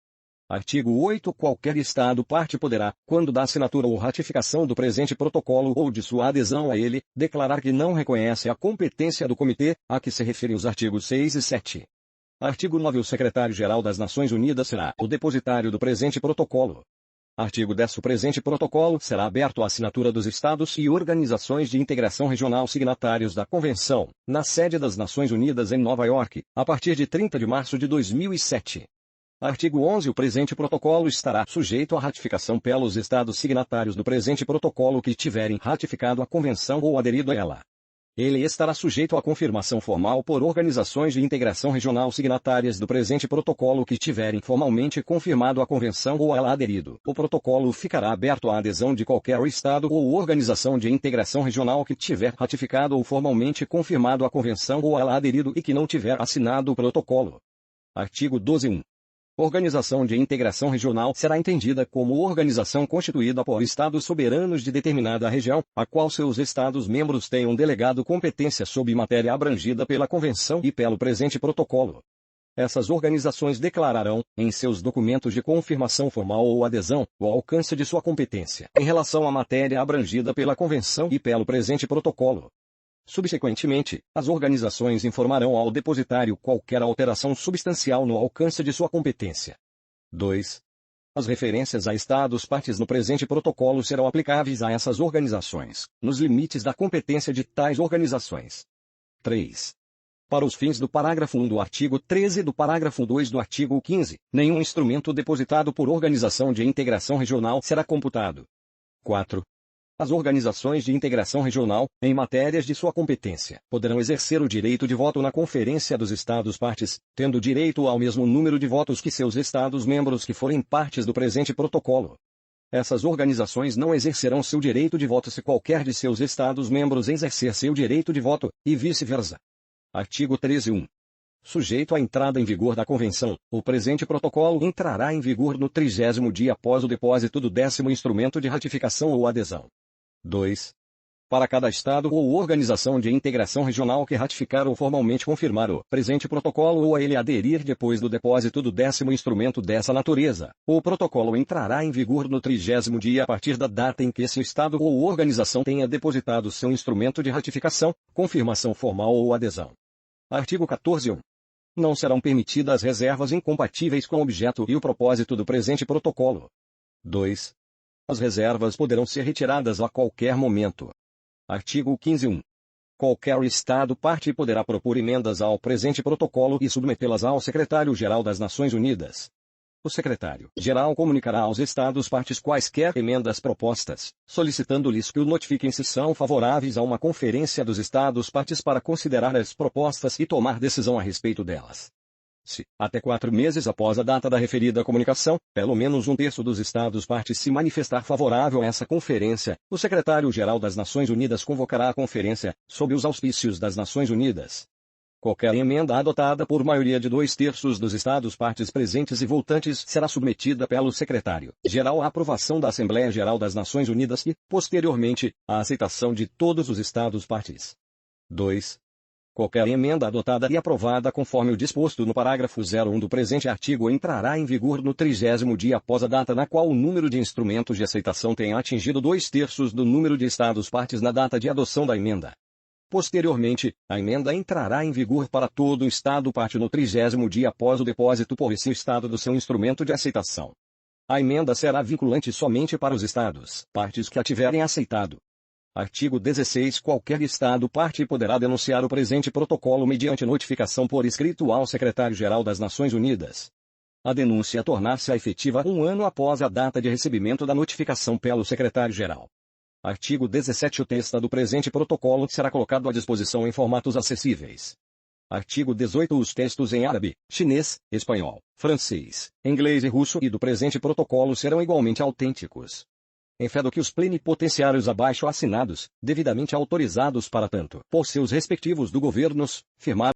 Artigo 8. Qualquer Estado-parte poderá, quando da assinatura ou ratificação do presente protocolo ou de sua adesão a ele, declarar que não reconhece a competência do Comitê, a que se referem os artigos 6 e 7. Artigo 9. O Secretário-Geral das Nações Unidas será o depositário do presente protocolo. Artigo 10. O presente protocolo será aberto à assinatura dos Estados e organizações de integração regional signatários da Convenção, na sede das Nações Unidas em Nova York, a partir de 30 de março de 2007. Artigo 11. O presente protocolo estará sujeito à ratificação pelos Estados signatários do presente protocolo que tiverem ratificado a Convenção ou aderido a ela. Ele estará sujeito à confirmação formal por organizações de integração regional signatárias do presente protocolo que tiverem formalmente confirmado a Convenção ou a ela aderido. O protocolo ficará aberto à adesão de qualquer Estado ou organização de integração regional que tiver ratificado ou formalmente confirmado a Convenção ou a ela aderido e que não tiver assinado o protocolo. Artigo 12.1. Organização de integração regional será entendida como organização constituída por Estados soberanos de determinada região, a qual seus Estados-membros tenham delegado competência sob matéria abrangida pela Convenção e pelo presente protocolo. Essas organizações declararão, em seus documentos de confirmação formal ou adesão, o alcance de sua competência em relação à matéria abrangida pela Convenção e pelo presente protocolo. Subsequentemente, as organizações informarão ao depositário qualquer alteração substancial no alcance de sua competência. 2. As referências a estados partes no presente protocolo serão aplicáveis a essas organizações, nos limites da competência de tais organizações. 3. Para os fins do parágrafo 1 do artigo 13 e do parágrafo 2 do artigo 15, nenhum instrumento depositado por organização de integração regional será computado. 4. As organizações de integração regional, em matérias de sua competência, poderão exercer o direito de voto na Conferência dos Estados-Partes, tendo direito ao mesmo número de votos que seus Estados-membros que forem partes do presente protocolo. Essas organizações não exercerão seu direito de voto se qualquer de seus Estados-membros exercer seu direito de voto, e vice-versa. Artigo 13.1. Sujeito à entrada em vigor da Convenção, o presente protocolo entrará em vigor no 30º dia após o depósito do 10º instrumento de ratificação ou adesão. 2. Para cada Estado ou organização de integração regional que ratificar ou formalmente confirmar o presente protocolo ou a ele aderir depois do depósito do 10º instrumento dessa natureza, o protocolo entrará em vigor no 30º dia a partir da data em que esse Estado ou organização tenha depositado seu instrumento de ratificação, confirmação formal ou adesão. Artigo 14.1. Não serão permitidas reservas incompatíveis com o objeto e o propósito do presente protocolo. 2. As reservas poderão ser retiradas a qualquer momento. Artigo 15.1. Qualquer Estado-parte poderá propor emendas ao presente protocolo e submetê-las ao Secretário-Geral das Nações Unidas. O Secretário-Geral comunicará aos Estados-partes quaisquer emendas propostas, solicitando-lhes que o notifiquem se são favoráveis a uma conferência dos Estados-partes para considerar as propostas e tomar decisão a respeito delas. Se, até 4 meses após a data da referida comunicação, pelo menos um terço dos Estados-partes se manifestar favorável a essa conferência, o Secretário-Geral das Nações Unidas convocará a conferência, sob os auspícios das Nações Unidas. Qualquer emenda adotada por maioria de 2/3 dos Estados-partes presentes e voltantes será submetida pelo Secretário-Geral à aprovação da Assembleia Geral das Nações Unidas e, posteriormente, à aceitação de todos os Estados-partes. 2. Qualquer emenda adotada e aprovada conforme o disposto no parágrafo 01 do presente artigo entrará em vigor no 30º dia após a data na qual o número de instrumentos de aceitação tenha atingido 2/3 do número de Estados-partes na data de adoção da emenda. Posteriormente, a emenda entrará em vigor para todo o Estado-parte no 30º dia após o depósito por esse Estado do seu instrumento de aceitação. A emenda será vinculante somente para os Estados-partes que a tiverem aceitado. Artigo 16. Qualquer Estado-parte poderá denunciar o presente protocolo mediante notificação por escrito ao Secretário-Geral das Nações Unidas. A denúncia tornar-se-á efetiva 1 ano após a data de recebimento da notificação pelo Secretário-Geral. Artigo 17. O texto do presente protocolo será colocado à disposição em formatos acessíveis. Artigo 18. Os textos em árabe, chinês, espanhol, francês, inglês e russo e do presente protocolo serão igualmente autênticos. Em fé do que os plenipotenciários abaixo assinados, devidamente autorizados para tanto, por seus respectivos do governos, firmaram